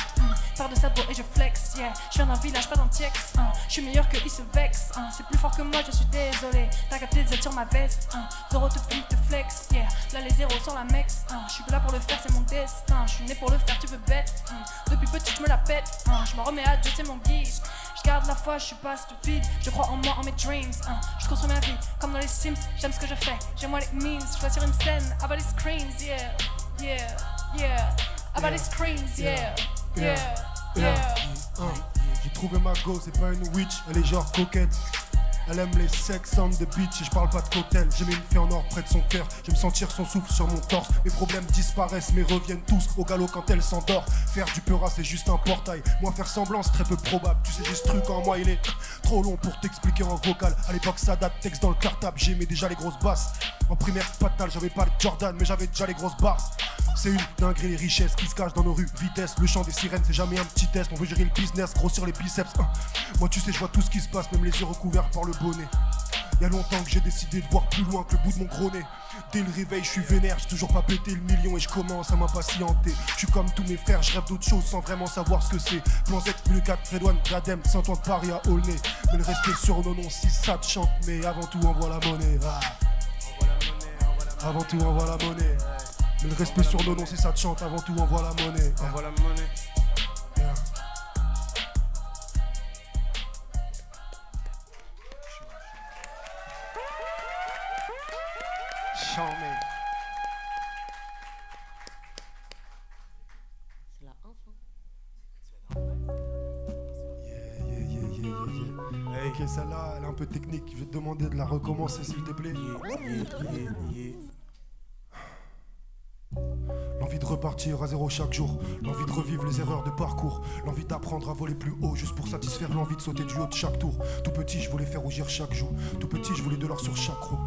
Faire de sabot et je flex, yeah. Je viens d'un village, pas d'un tiex. Je suis meilleur que il se vexe. C'est plus fort que moi, je suis désolé. T'as capté des aides sur ma veste. Zéro te plie, te flex, yeah. Là les zéros sur la mex. Je suis là pour le faire, c'est mon destin. Je suis né pour le faire, tu veux bête. Depuis petit, je me la pète. Je m'en remets à Dieu, c'est mon guide. Je garde la foi, je suis pas stupide. Je crois en moi, en mes dreams. Je construis ma vie comme dans les Sims. J'aime ce que je fais, j'aime moi les memes. Je vois sur une scène, about les screens, yeah, yeah, yeah. About les screens, yeah, yeah, yeah. J'ai trouvé ma go, c'est pas une witch, elle est genre coquette. Elle aime les sex on the beach et je parle pas de cocktail. J'ai mis une fée en or près de son cœur. J'aime sentir son souffle sur mon torse. Mes problèmes disparaissent mais reviennent tous au galop quand elle s'endort. Faire du peura c'est juste un portail. Moi faire semblant c'est très peu probable. Tu sais juste truc en moi il est trop long pour t'expliquer en vocal. À l'époque ça date, texte dans le cartable. J'aimais déjà les grosses basses. En primaire fatal, j'avais pas les Jordan mais j'avais déjà les grosses barres. C'est une dinguerie les richesses qui se cachent dans nos rues. Vitesse, le chant des sirènes c'est jamais un petit test. On veut gérer le business, grossir les biceps. Moi tu sais je vois tout ce qui se passe, même les yeux recouverts par le bonnet. Y'a longtemps que j'ai décidé de voir plus loin que le bout de mon gros nez. Dès le réveil je suis vénère, j'ai toujours pas pété le million et je commence à m'impatienter. Je suis comme tous mes frères, je rêve d'autre chose sans vraiment savoir ce que c'est. Plan Z, plus le 4, Redouane, Gradem, Saint-Ouen de Paris à Aulnay. Mais le respect sur nos noms si ça te chante, mais avant tout envoie la monnaie. Avant tout envoie la monnaie. Mais le respect sur nos noms si ça te chante, avant tout envoie la monnaie. Envoie la monnaie. Yeah. C'est la info. Yeah. Ok, celle-là, elle est un peu technique. Je vais te demander de la recommencer, s'il te plaît. L'envie de repartir à zéro chaque jour, l'envie de revivre les erreurs de parcours, l'envie d'apprendre à voler plus haut juste pour satisfaire l'envie de sauter du haut de chaque tour. Tout petit, je voulais faire rougir chaque joue. Tout petit, je voulais de l'or sur chaque roue.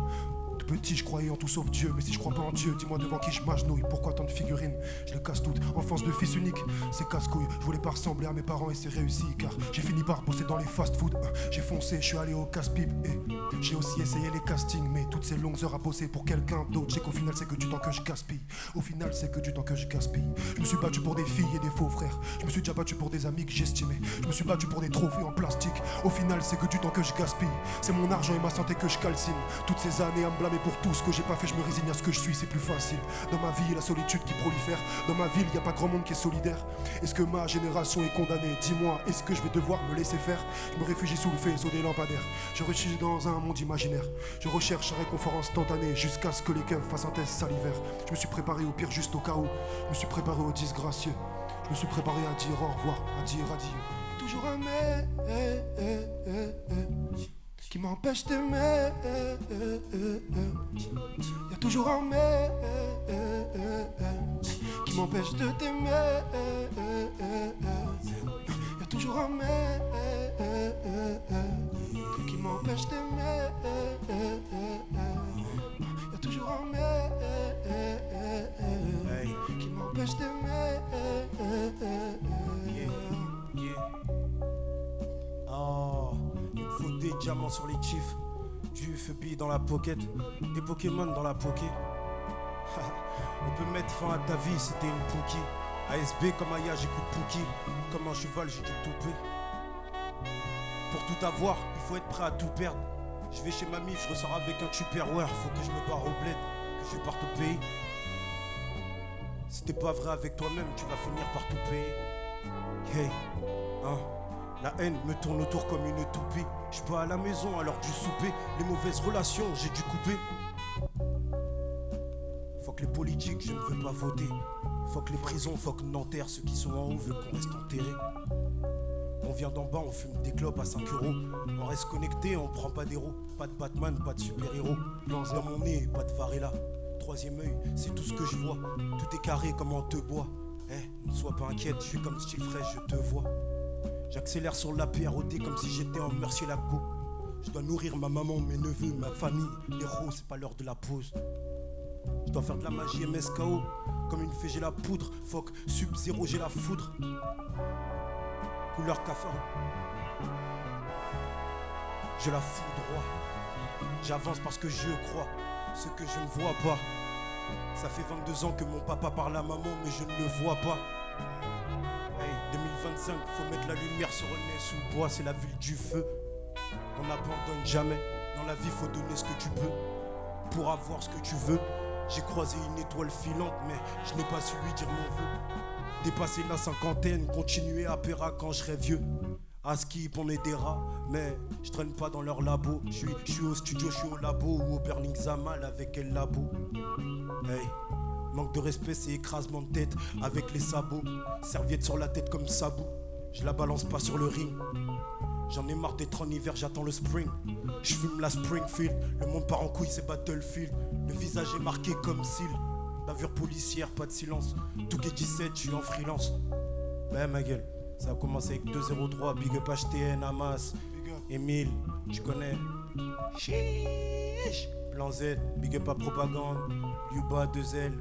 Tout petit, je croyais en tout sauf Dieu. Mais si je crois pas en Dieu, dis-moi devant qui je m'agenouille. Pourquoi tant de figurines? Je les casse toutes. Enfance de fils unique, c'est casse-couille. Je voulais pas ressembler à mes parents et c'est réussi. Car j'ai fini par bosser dans les fast-food. J'ai foncé, je suis allé au casse-pipe. Et j'ai aussi essayé les castings. Mais toutes ces longues heures à bosser pour quelqu'un d'autre, j'ai qu'au final c'est que du temps que je gaspille. Au final c'est que du temps que je gaspille. Je me suis battu pour des filles et des faux frères. Je me suis déjà battu pour des amis que j'estimais. Je me suis battu pour des trophées en plastique. Au final c'est que du temps que je gaspille. C'est mon argent et ma santé que je calcine. Toutes ces années à me blâmer pour tout ce que j'ai pas fait, je me résigne à ce que je suis, c'est plus facile. Dans ma vie, la solitude qui prolifère. Dans ma ville, y a pas grand monde qui est solidaire. Est-ce que ma génération est condamnée? Dis-moi, est-ce que je vais devoir me laisser faire? Je me réfugie sous le faisceau des lampadaires. Je recherche dans un monde imaginaire. Je recherche un réconfort instantané jusqu'à ce que les keufs fassent un test salivaire. Je me suis préparé au pire juste au cas où. Je me suis préparé au disgracieux. Je me suis préparé à dire au revoir, à dire adieu. Toujours un mais qui m'empêche d'aimer. Y'a toujours un mais qui m'empêche de t'aimer. Y'a toujours un mais qui m'empêche d'aimer. Y'a toujours un mais qui m'empêche d'aimer. Oh, il me faut des diamants sur les chiffres, du FB dans la pocket, des Pokémon dans la poké. On peut mettre fin à ta vie, c'était une Pookie. ASB comme Aya, j'écoute Pookie. Comme un cheval, j'ai du toupé. Pour tout avoir, il faut être prêt à tout perdre. Je vais chez ma mif, je ressors avec un Tupperware. Faut que je me barre au bled, que je parte au pays. Si t'es pas vrai avec toi-même, tu vas finir par tout payer. Hey, hein. La haine me tourne autour comme une toupie. J'suis pas à la maison à l'heure du souper. Les mauvaises relations, j'ai dû couper. Faut que les politiques, je ne veux pas voter. Faut que les prisons, faut que Nanterre, ceux qui sont en haut veulent qu'on reste enterrés. On vient d'en bas, on fume des clopes à 5 €. On reste connecté, on prend pas d'héros. Pas de Batman, pas de super-héros. Dans mon nez, pas de Varela. Troisième œil, c'est tout ce que je vois. Tout est carré comme en deux bois. Ne sois pas inquiète, je suis comme style fraîche, je te vois. J'accélère sur la PROD comme si j'étais en Murcielago. Je dois nourrir ma maman, mes neveux, ma famille. L'héros, c'est pas l'heure de la pause. Je dois faire de la magie MSKO. Comme une fée, j'ai la poudre. Fuck, Sub-Zero, j'ai la foudre. Couleur café. Je la foudroie. J'avance parce que je crois. Ce que je ne vois pas. Ça fait 22 ans que mon papa parle à maman, mais je ne le vois pas. Hey, 2025, faut mettre la lumière sur le nez sous le bois, c'est la ville du feu. On n'abandonne jamais. Dans la vie, faut donner ce que tu peux pour avoir ce que tu veux. J'ai croisé une étoile filante, mais je n'ai pas su lui dire mon vœu. Dépasser la cinquantaine, continuer à Péra quand je serai vieux. À Skip, on est des rats, mais je traîne pas dans leur labo. Je suis au studio, je suis au labo ou au Berling Zamal avec El Labo. Hey, manque de respect, c'est écrasement de tête avec les sabots. Serviette sur la tête comme sabot. Je la balance pas sur le ring. J'en ai marre d'être en hiver, j'attends le spring. Je fume la Springfield, le monde part en couille, c'est Battlefield. Le visage est marqué comme cils. Bavure policière, pas de silence. Tout est 17, je suis en freelance. Ben ma gueule, ça a commencé avec 203, Big Up HTN, Hamas, Emile, tu connais. Chiche. Plan Z, Big Up à Propagande, Yuba, 2L,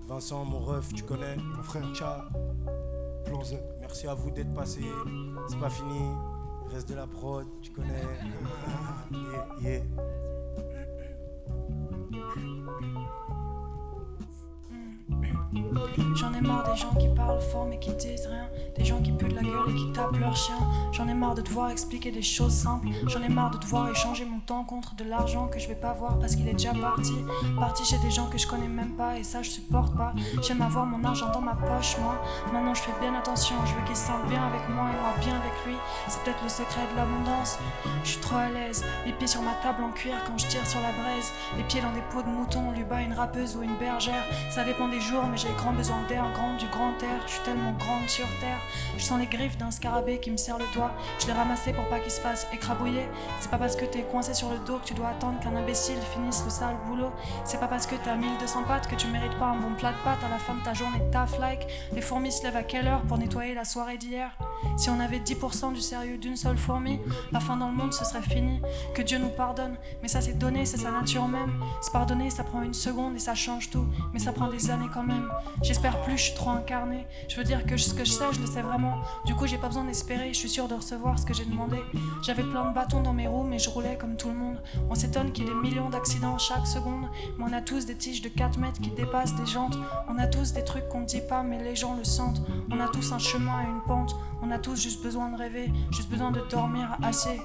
Vincent, mon ref, tu connais. Mon frère, Tcha. Plan Z. Merci à vous d'être passés, c'est pas fini. Reste de la prod, tu connais. Yeah. J'en ai marre des gens qui parlent fort mais qui disent rien. Des gens qui puent de la gueule et qui tapent leur chien. J'en ai marre de devoir expliquer des choses simples. J'en ai marre de devoir échanger mon temps contre de l'argent que je vais pas voir parce qu'il est déjà parti. Parti chez des gens que je connais même pas et ça je supporte pas. J'aime avoir mon argent dans ma poche moi. Maintenant je fais bien attention. Je veux qu'il se sente bien avec moi et moi bien avec lui. C'est peut-être le secret de l'abondance. Je suis trop à l'aise. Les pieds sur ma table en cuir quand je tire sur la braise. Les pieds dans des peaux de mouton. On lui bat une rappeuse ou une bergère. Ça dépend des jours mais j'ai grand besoin d'air, grand du grand air. Je suis tellement grande sur terre. Je sens les griffes d'un scarabée qui me serre le doigt. Je l'ai ramassé pour pas qu'il se fasse écrabouiller. C'est pas parce que t'es coincé sur le dos que tu dois attendre qu'un imbécile finisse le sale boulot. C'est pas parce que t'as 1200 pattes que tu mérites pas un bon plat de pâtes à la fin de ta journée de taf like. Les fourmis se lèvent à quelle heure pour nettoyer la soirée d'hier? Si on avait 10% du sérieux d'une seule fourmi, la fin dans le monde ce serait fini. Que Dieu nous pardonne, mais ça c'est donné, c'est sa nature même. Se pardonner ça prend une seconde et ça change tout, mais ça prend des années quand même. J'espère plus, je suis trop incarné. Je veux dire que ce que je sais, je le sais vraiment. Du coup j'ai pas besoin d'espérer, je suis sûr de recevoir ce que j'ai demandé. J'avais plein de bâtons dans mes roues mais je roulais comme tout le monde. On s'étonne qu'il y ait des millions d'accidents chaque seconde, mais on a tous des tiges de 4 mètres qui dépassent des jantes. On a tous des trucs qu'on dit pas mais les gens le sentent. On a tous un chemin et une pente. On a tous juste besoin de rêver, juste besoin de dormir assez.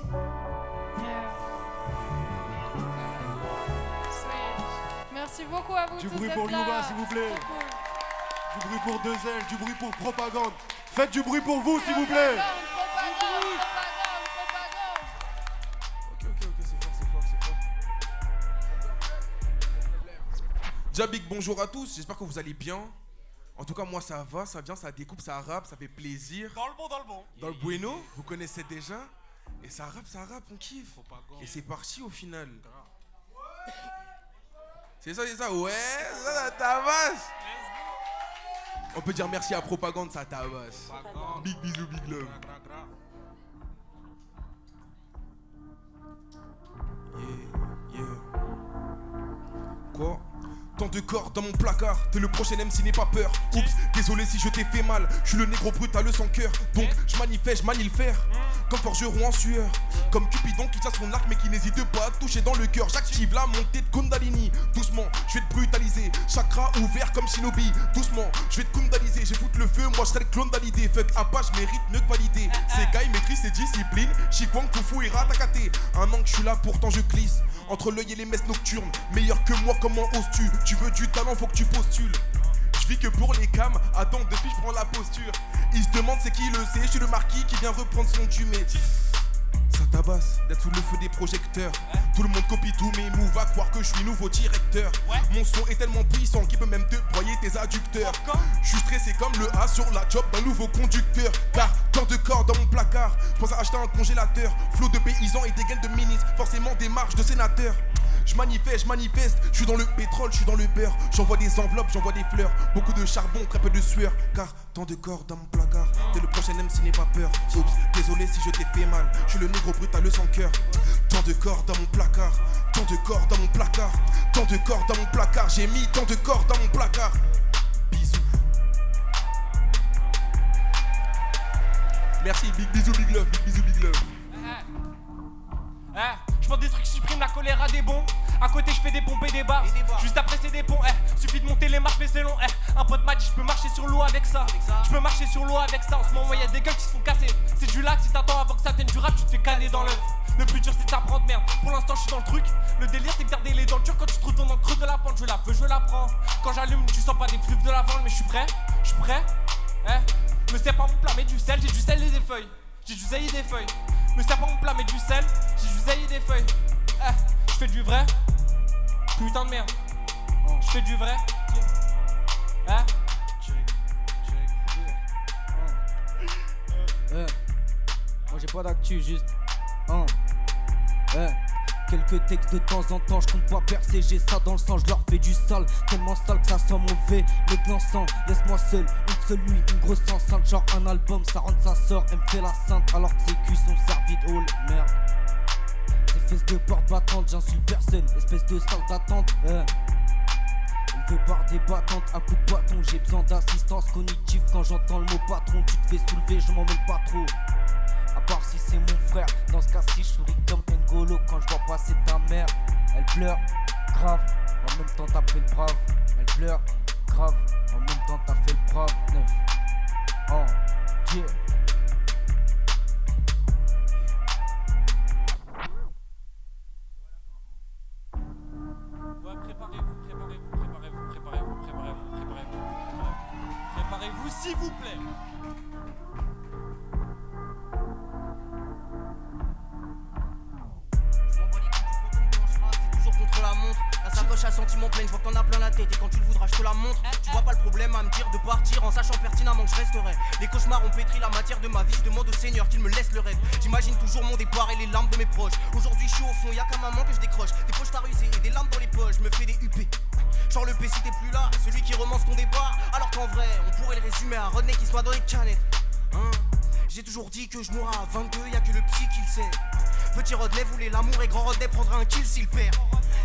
Merci beaucoup à vous. Du tous bruit d'être pour là. Yuba, s'il vous plaît. C'est cool. Du bruit pour 2L, du bruit pour Propagande. Faites du bruit pour vous, s'il vous plaît. Propagande. Ok, c'est fort. Jabik, bonjour à tous, j'espère que vous allez bien. En tout cas, moi ça va, ça vient, ça découpe, ça rappe, ça fait plaisir. Dans le bon. Dans le bueno, vous connaissez déjà. Et ça rappe, on kiffe. Et c'est parti au final. C'est ça, ouais, ça tabasse. On peut dire merci à Propagande, ça tabasse. Big bisous, big love. Yeah. Quoi? Tant de corps dans mon placard, t'es le prochain MC, n'aie pas peur. Oups, désolé si je t'ai fait mal. Je suis le négro brutal sans cœur. Donc je manifeste, je manie le fer. Comme forgeron en sueur. Comme Cupidon qui tient son arc mais qui n'hésite pas à toucher dans le cœur. J'active la montée de Kundalini. Doucement, je vais te brutaliser. Chakra ouvert comme Shinobi. Doucement, je vais te kundaliser. Je vais foutre le feu, moi je serai le clone d'Alidé. Fuck Apache, mérite mieux que validé. Ces gars ils maîtrisent ses disciplines. Chikwang, Kufu et Ratakate. Un an que je suis là, pourtant je glisse. Entre l'œil et les messes nocturnes. Meilleur que moi, comment oses-tu? Tu veux du talent, faut que tu postules. Je vis que pour les cams, attends, depuis je prends la posture. Ils se demandent c'est qui le sait, je suis le marquis qui vient reprendre son dû, mais Ça tabasse d'être sous le feu des projecteurs. Tout le monde copie tous mes moves, va croire que je suis nouveau directeur. Mon son est tellement puissant qu'il peut même te broyer tes adducteurs. Je suis stressé comme le A sur la job d'un nouveau conducteur. Car tant de corps dans mon placard, je pense à acheter un congélateur. Flot de paysans et des gaines de ministres, forcément des marches de sénateurs. Je manifeste, je suis dans le pétrole, je suis dans le beurre. J'envoie des enveloppes, j'envoie des fleurs. Beaucoup de charbon, très peu de sueur. Car tant de corps dans mon placard. T'es le prochain MC, n'aie pas peur. Oups, désolé si je t'ai fait mal. Je suis le négro brutal sans cœur. Tant de corps dans mon placard. Tant de corps dans mon placard. Tant de corps dans mon placard. J'ai mis tant de corps dans mon placard. Bisous. Merci, big bisous, big love, big bisous, big love. Je prends des trucs, supprime la colère à des bons. À côté je fais des pompes et des bars. Juste après c'est des ponts. Suffit de monter les marches mais c'est long. Un pote m'a dit je peux marcher sur l'eau avec ça. Je peux marcher sur l'eau avec ça. En ce moment y'a des gueules qui se font casser. C'est du lac, si t'attends avant que ça tienne du rap, tu te fais canner dans l'œuf. Le plus dur c'est de s'apprendre, merde. Pour l'instant je suis dans le truc. Le délire c'est de garder les dents dures quand tu te trouves dans le creux de la pente. Je la veux, je la prends. Quand j'allume tu sens pas des fluves de la vente. Mais je suis prêt. Me sers pas mon plat mais du sel. J'ai du sel et des feuilles. J'ai du sel et des feuilles. Me sers pas mon plat mais du sel. J'ai du sel et des feuilles. Je fais du vrai. Putain de merde. Je fais du vrai. Moi j'ai pas d'actu, juste quelques textes de temps en temps, je compte pas percer, j'ai ça dans le sang, je leur fais du sale, tellement sale que ça sent mauvais, le blanc sang, laisse-moi seul, une seule nuit, une grosse enceinte, genre un album, ça rentre, ça sort, elle me fait la sainte, alors que ses culs sont servis de hall, merde. Ces fesses de porte battante, j'insulte personne, espèce de salle d'attente, On veut par des battantes à coups de bâton, j'ai besoin d'assistance cognitive quand j'entends le mot patron, tu te fais soulever, je m'en mêle pas trop. À part si c'est mon frère, dans ce cas-ci je souris comme N'Golo quand je vois passer ta mère. Elle pleure, grave, en même temps t'as fait le brave. Elle pleure, grave, en même temps t'as fait le brave. 9, yeah. Ouais, préparez-vous s'il vous plaît. Contre la montre, la sacoche à sentiment pleine, je vois que t'en as plein la tête et quand tu le voudras je te la montre. Tu vois pas le problème à me dire de partir en sachant pertinemment que je resterai. Les cauchemars ont pétri la matière de ma vie, je demande au Seigneur qu'il me laisse le rêve. J'imagine toujours mon départ et les larmes de mes proches. Aujourd'hui je suis au fond, y'a qu'un maman que je décroche. Des poches à ruser et des larmes dans les poches, je me fais des UP. Genre le P si t'es plus là, celui qui romance ton départ. Alors qu'en vrai, on pourrait le résumer à un redneck qui se noie dans les canettes. J'ai toujours dit que je mourrai à 22, y'a que le psy qui le sait. Petit Rodney voulait l'amour et grand Rodney prendra un kill s'il perd.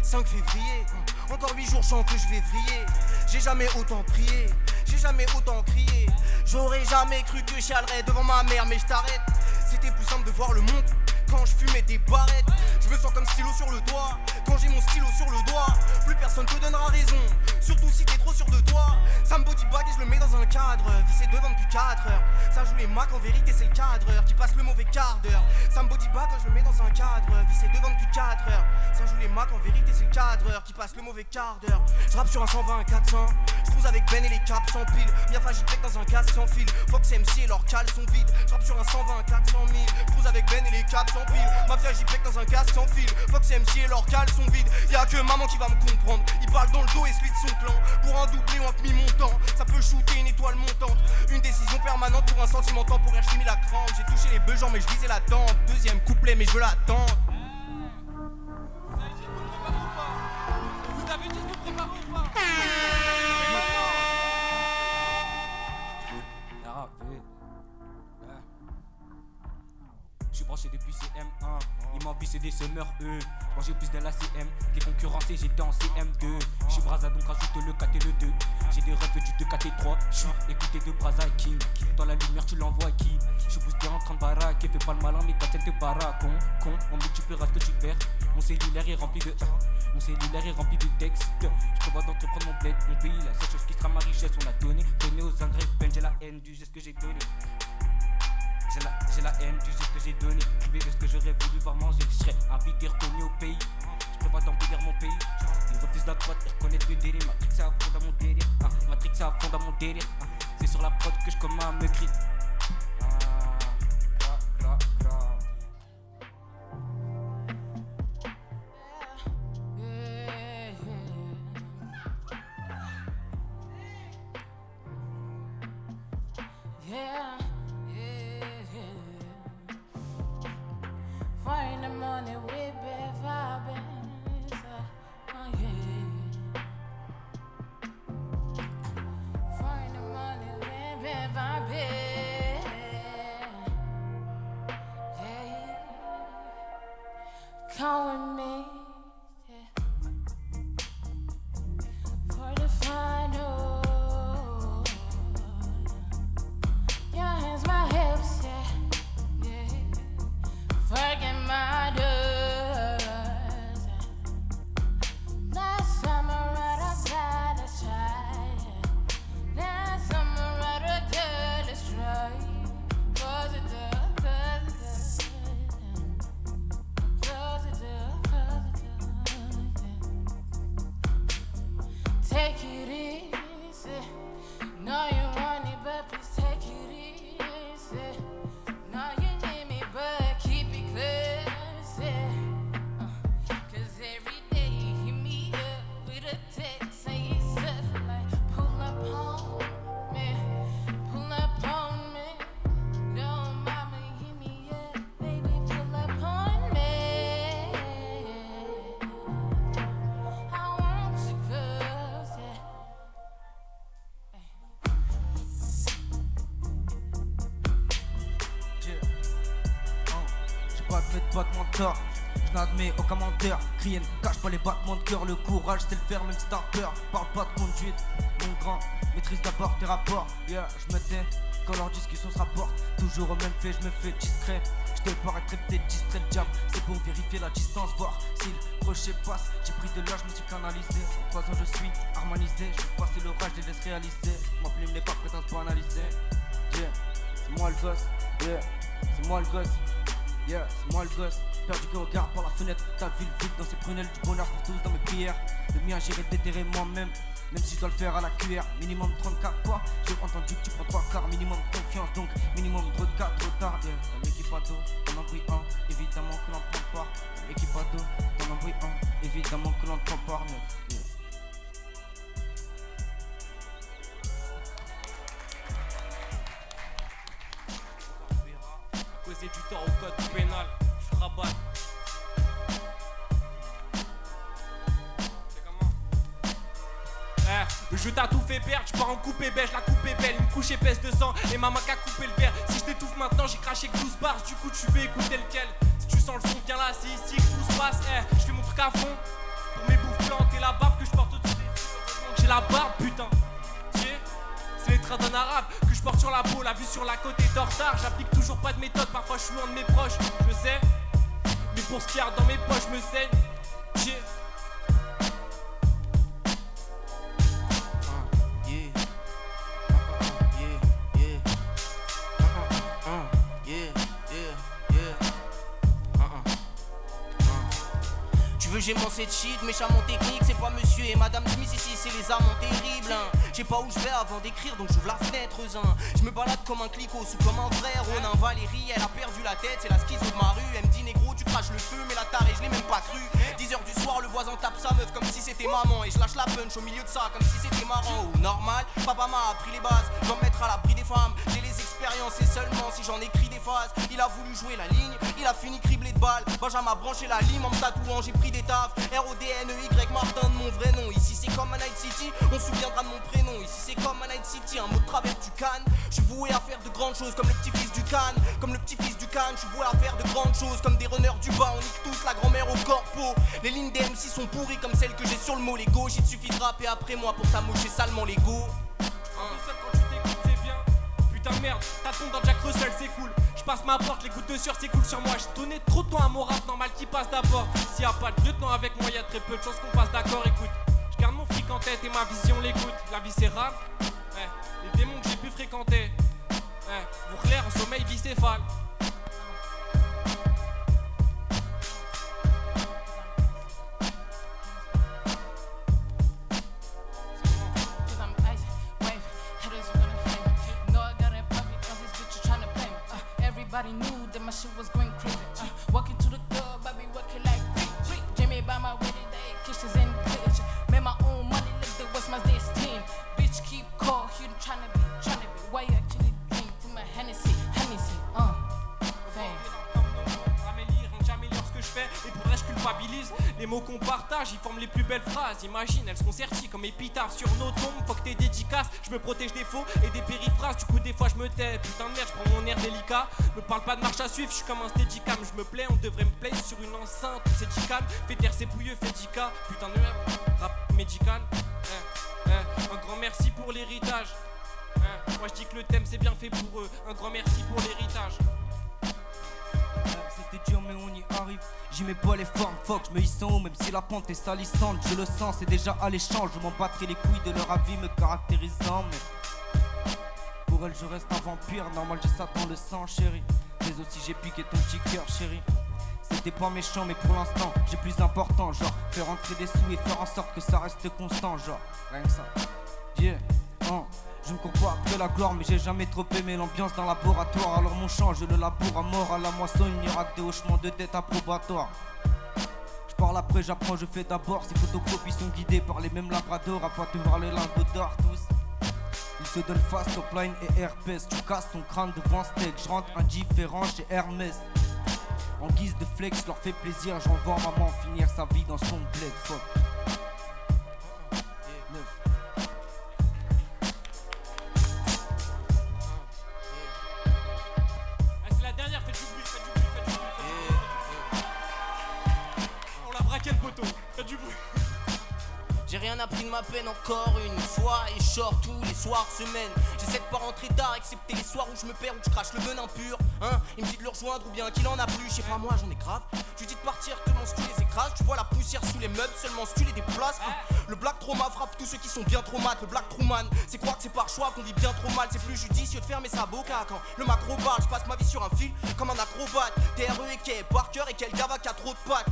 5 février, encore 8 jours, je sens que je vais vriller. J'ai jamais autant prié, j'ai jamais autant crié. J'aurais jamais cru que je chialerais devant ma mère, mais je t'arrête. C'était plus simple de voir le monde quand je fumais des barrettes. Je me sens comme stylo sur le doigt, quand j'ai mon stylo sur le doigt. Plus personne te donnera raison, surtout si t'es trop sûr de toi. Ça me body bag et je le mets dans un cadre, vissé devant depuis 4 heures. Ça joue les macs, en vérité c'est le cadreur qui passe le mauvais quart d'heure. Ça me body bag quand je le mets dans un cadre, vissé devant depuis 4 heures. Ça joue les macs, en vérité c'est le cadreur qui passe le mauvais quart d'heure. Je rappe sur un 120, un 400, je cruise avec Ben et les caps sans pile. Bien fagit bec dans un casque sans fil, Fox MC et leurs cales sont vides. Je rappe sur un 120, un 400 000, je cruise avec Ben et les caps sans pile. Mafia JPEG dans un casque sans fil, Fox MC et leurs cales sont vides. Y'a que maman qui va me comprendre, il parle dans le dos et se lit de son clan. Pour un doublé ou un demi-montant, ça peut shooter une étoile montante. Une décision permanente pour un sentiment temporaire, j'ai mis la crampe. J'ai touché les beugents mais je visais la tente. Deuxième couplet mais je veux l'attendre. Vous avez dit de vous préparer ou pas? Je suis branché depuis CM1, ils m'envient c'est des semeurs eux. J'ai plus de la CM, qui est concurrencé, j'étais en CM2. Je suis Braza donc rajoute le 4 et le 2. J'ai des refs du 2, 4 et 3. Je suis écouté de Braza et King. Dans la lumière tu l'envoies à qui? Je suis boosté en train de baraquer, fais pas le malin mais quand elle te para. Con, on multipliera ce que tu perds. Mon cellulaire est rempli de textes. Je prévois d'entreprendre mon bled, mon pays. La seule chose qui sera ma richesse, on a donné aux ingrédients. J'ai la haine du geste que j'ai donné. J'ai la haine du geste que j'ai donné. Privé de ce que j'aurais voulu voir manger. Je serais invité, reconnu au pays. Je prévois d'embellir mon pays. Ils refusent la droite et reconnaissent le délire. Matrix à fond dans mon délire. Matrix à fond dans mon délire. C'est sur la prod que je commande me crie. Yeah, yeah, yeah. 4 in the morning, we been vibing. Oh yeah. 4 in the morning, we been vibing. Yeah. Come with me. Yeah. For the final. Your hands, my hips, yeah, yeah. Forget my doors. Last summer, right outside the child. Last summer, right a girl is try. Cause it does, cause it does. Take it easy. Know you want it, but please take it easy. Know you need me, but keep it crazy. Cause every day you hit me up with a text saying stuff like pull up on me, pull up on me. No, mama, hit me up, baby, pull up on me. I want you, cause yeah. J'ai pas de battement de cœur, je n'admets aucun menteur. Crier ne cache pas les battements de cœur. Le courage c'est le faire même si t'as peur. Parle pas de conduite, mon grand, maîtrise d'abord tes rapports. Yeah, je me tais quand leur discussion se rapporte. Toujours au même fait, je me fais discret. Je te paraîtrais peut-être distrait, le diable. C'est pour vérifier la distance, voir si le crochet passe. J'ai pris de l'âge, je me suis canalisé. En 3 ans je suis harmonisé. Je vais passer l'orage, je les laisse réaliser. Ma plume n'est pas prête à se banaliser. Yeah, c'est moi le gosse. Yeah, c'est moi le gosse. Yeah, c'est moi le gosse, perdu que regarde par la fenêtre. Ta ville vide dans ses prunelles, du bonheur pour tous dans mes prières. Le mien j'irai déterrer moi-même, même si je dois le faire à la cuillère. Minimum 34 fois, j'ai entendu que tu prends 3 quarts. Minimum confiance donc, minimum trop de cas, trop tard. Yeah, dans l'équipe ado, dans l'embrouille 1, évidemment que l'on prend part. Dans l'équipe ado, dans l'embrouille 1, évidemment que l'on prend part. Yeah. Causer du tort au code pénal, je rabatte. C'est comment? Le jeu t'a tout fait perdre, je pars en coupe bêche, la coupe est belle, une couche épaisse de sang et ma main qu'a coupé le verre. Si je t'étouffe maintenant, j'ai craché que 12 bars, du coup tu veux écouter lequel? Si tu sens le son, viens là, c'est ici que tout se passe. Je fais mon truc à fond, pour mes bouffes plantes et la barbe que je porte au-dessus des yeux. Heureusement que j'ai la barbe, putain. C'est les traits d'un arabe que je porte sur la peau, la vue sur la côte est en retard. J'applique toujours pas de méthode, parfois je suis loin de mes proches, je sais. Mais pour ce qu'il y a dans mes poches, je me saigne. Yeah. J'ai mon set shit, méchamment technique, c'est pas monsieur et madame Smith ici, c'est les amants terribles. Je sais pas où je vais avant d'écrire, donc j'ouvre la fenêtre. Je me balade comme un clicos ou comme un vrai Ronin. Valérie, elle a perdu la tête, c'est la schizo de ma rue. Elle me dit négro, tu craches le feu, mais la tarée, je l'ai même pas cru. 10h du soir, le voisin tape sa meuf comme si c'était maman. Et je lâche la punch au milieu de ça, comme si c'était marrant. Ou normal, papa m'a appris les bases, dois me mettre à l'abri des femmes. J'ai les expériences et seulement si j'en écris des phases. Il a voulu jouer la ligne, il a fini criblé de balles. Benjamin a branché la lime en me tatouant, j'ai pris des tafs. R-O-D-N-E-Y, Martin de mon vrai nom. Ici c'est comme à Night City, on se souviendra de mon prénom. Ici c'est comme à Night City, un mot de travers du Cannes. Je suis voué à faire de grandes choses comme le petit-fils du Cannes. Comme le petit-fils du Cannes, je suis voué à faire de grandes choses comme des runners du bas. On nique tous la grand-mère au corpo. Les lignes des MC sont pourries comme celles que j'ai sur le mot Lego. Il te suffit de rapper après moi pour t'amocher salement l'ego. Seul quand tu t'écoutes c'est bien. Putain merde, t'as ton dans Jack Russell c'est cool. Je passe ma porte, les gouttes de sueur s'écoulent sur moi. J'ai donné trop de temps à mon rap, normal qui passe d'abord. S'il y a pas de lieutenant avec moi, y'a très peu de chances qu'on passe d'accord. Écoute, je garde mon fric en tête et ma vision l'écoute. La vie c'est rap, les démons que j'ai pu fréquenter. Pour clair, un sommeil bicéphale. Everybody knew that my shit was going crazy. Walking to the club, I be working like Rick. Jamie by my wedding day, kisses and glitch. Made my own money, look, that was my destiny. Bitch, keep cool, you tryna be. Why you actually drink? Et pour je culpabilise. Les mots qu'on partage, ils forment les plus belles phrases. Imagine, elles seront serties comme épitaphes sur nos tombes. Faut que t'es dédicace, je me protège des faux et des périphrases. Du coup, des fois, je me tais. Putain de merde, je prends mon air délicat. Me parle pas de marche à suivre, je suis comme un steadicam. Je me plais, on devrait me plaire sur une enceinte. C'est calme, fait taire, c'est pouilleux, fait 10K. Putain de merde, rap médical. Un grand merci pour l'héritage. Moi je dis que le thème c'est bien fait pour eux. Un grand merci pour l'héritage. C'était dur mais on y arrive. J'y mets pas les formes, fuck, je me hisse en haut. Même si la pente est salissante, je le sens, c'est déjà alléchant. Je m'en battrai les couilles de leur avis me caractérisant. Mais pour elle je reste un vampire. Normal j'ai ça dans le sang chérie. Mais aussi j'ai piqué ton petit cœur chérie. C'était pas méchant mais pour l'instant j'ai plus important. Genre faire rentrer des sous et faire en sorte que ça reste constant. Genre rien que ça. Yeah, je me cours pas après la gloire mais j'ai jamais trop aimé l'ambiance d'un laboratoire. Alors mon chant je le laboure à mort. À la moisson il n'y aura que des hochements de tête approbatoires. Je parle après j'apprends je fais d'abord. Ces photocopies sont guidées par les mêmes labradors. À pas te voir les lingots d'or tous. Ils se donnent face top line et herpès. Tu casses ton crâne devant steak. Je rentre indifférent chez Hermès. En guise de flex, je leur fais plaisir. J'envoie maman finir sa vie dans son bled. Fuck. C'est la dernière, faites du bruit, faites du bruit, faites du bruit. On l'a braqué le poteau, faites du bruit. J'ai rien appris de ma peine encore une fois. Et je sors tous les soirs, semaine. J'essaie de pas rentrer tard, excepté les soirs où je me perds, où je crache le venin pur. Il me dit de le rejoindre ou bien qu'il en a plus. Je sais pas, moi j'en ai grave. Je lui dis de partir, tellement si tu les écrases. Tu vois la poussière sous les meubles, seulement si tu les déplaces. Le black trauma frappe tous ceux qui sont bien traumates. Le black Truman, c'est quoi que c'est par choix qu'on vit bien trop mal. C'est plus judicieux de fermer sa boca quand le macro parle. Je passe ma vie sur un fil comme un acrobate. TRE et Kay, Parker et quel gava qui a trop de pattes.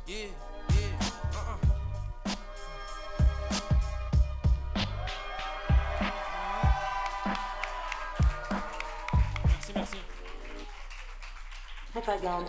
Yeah. Merci. Propagande.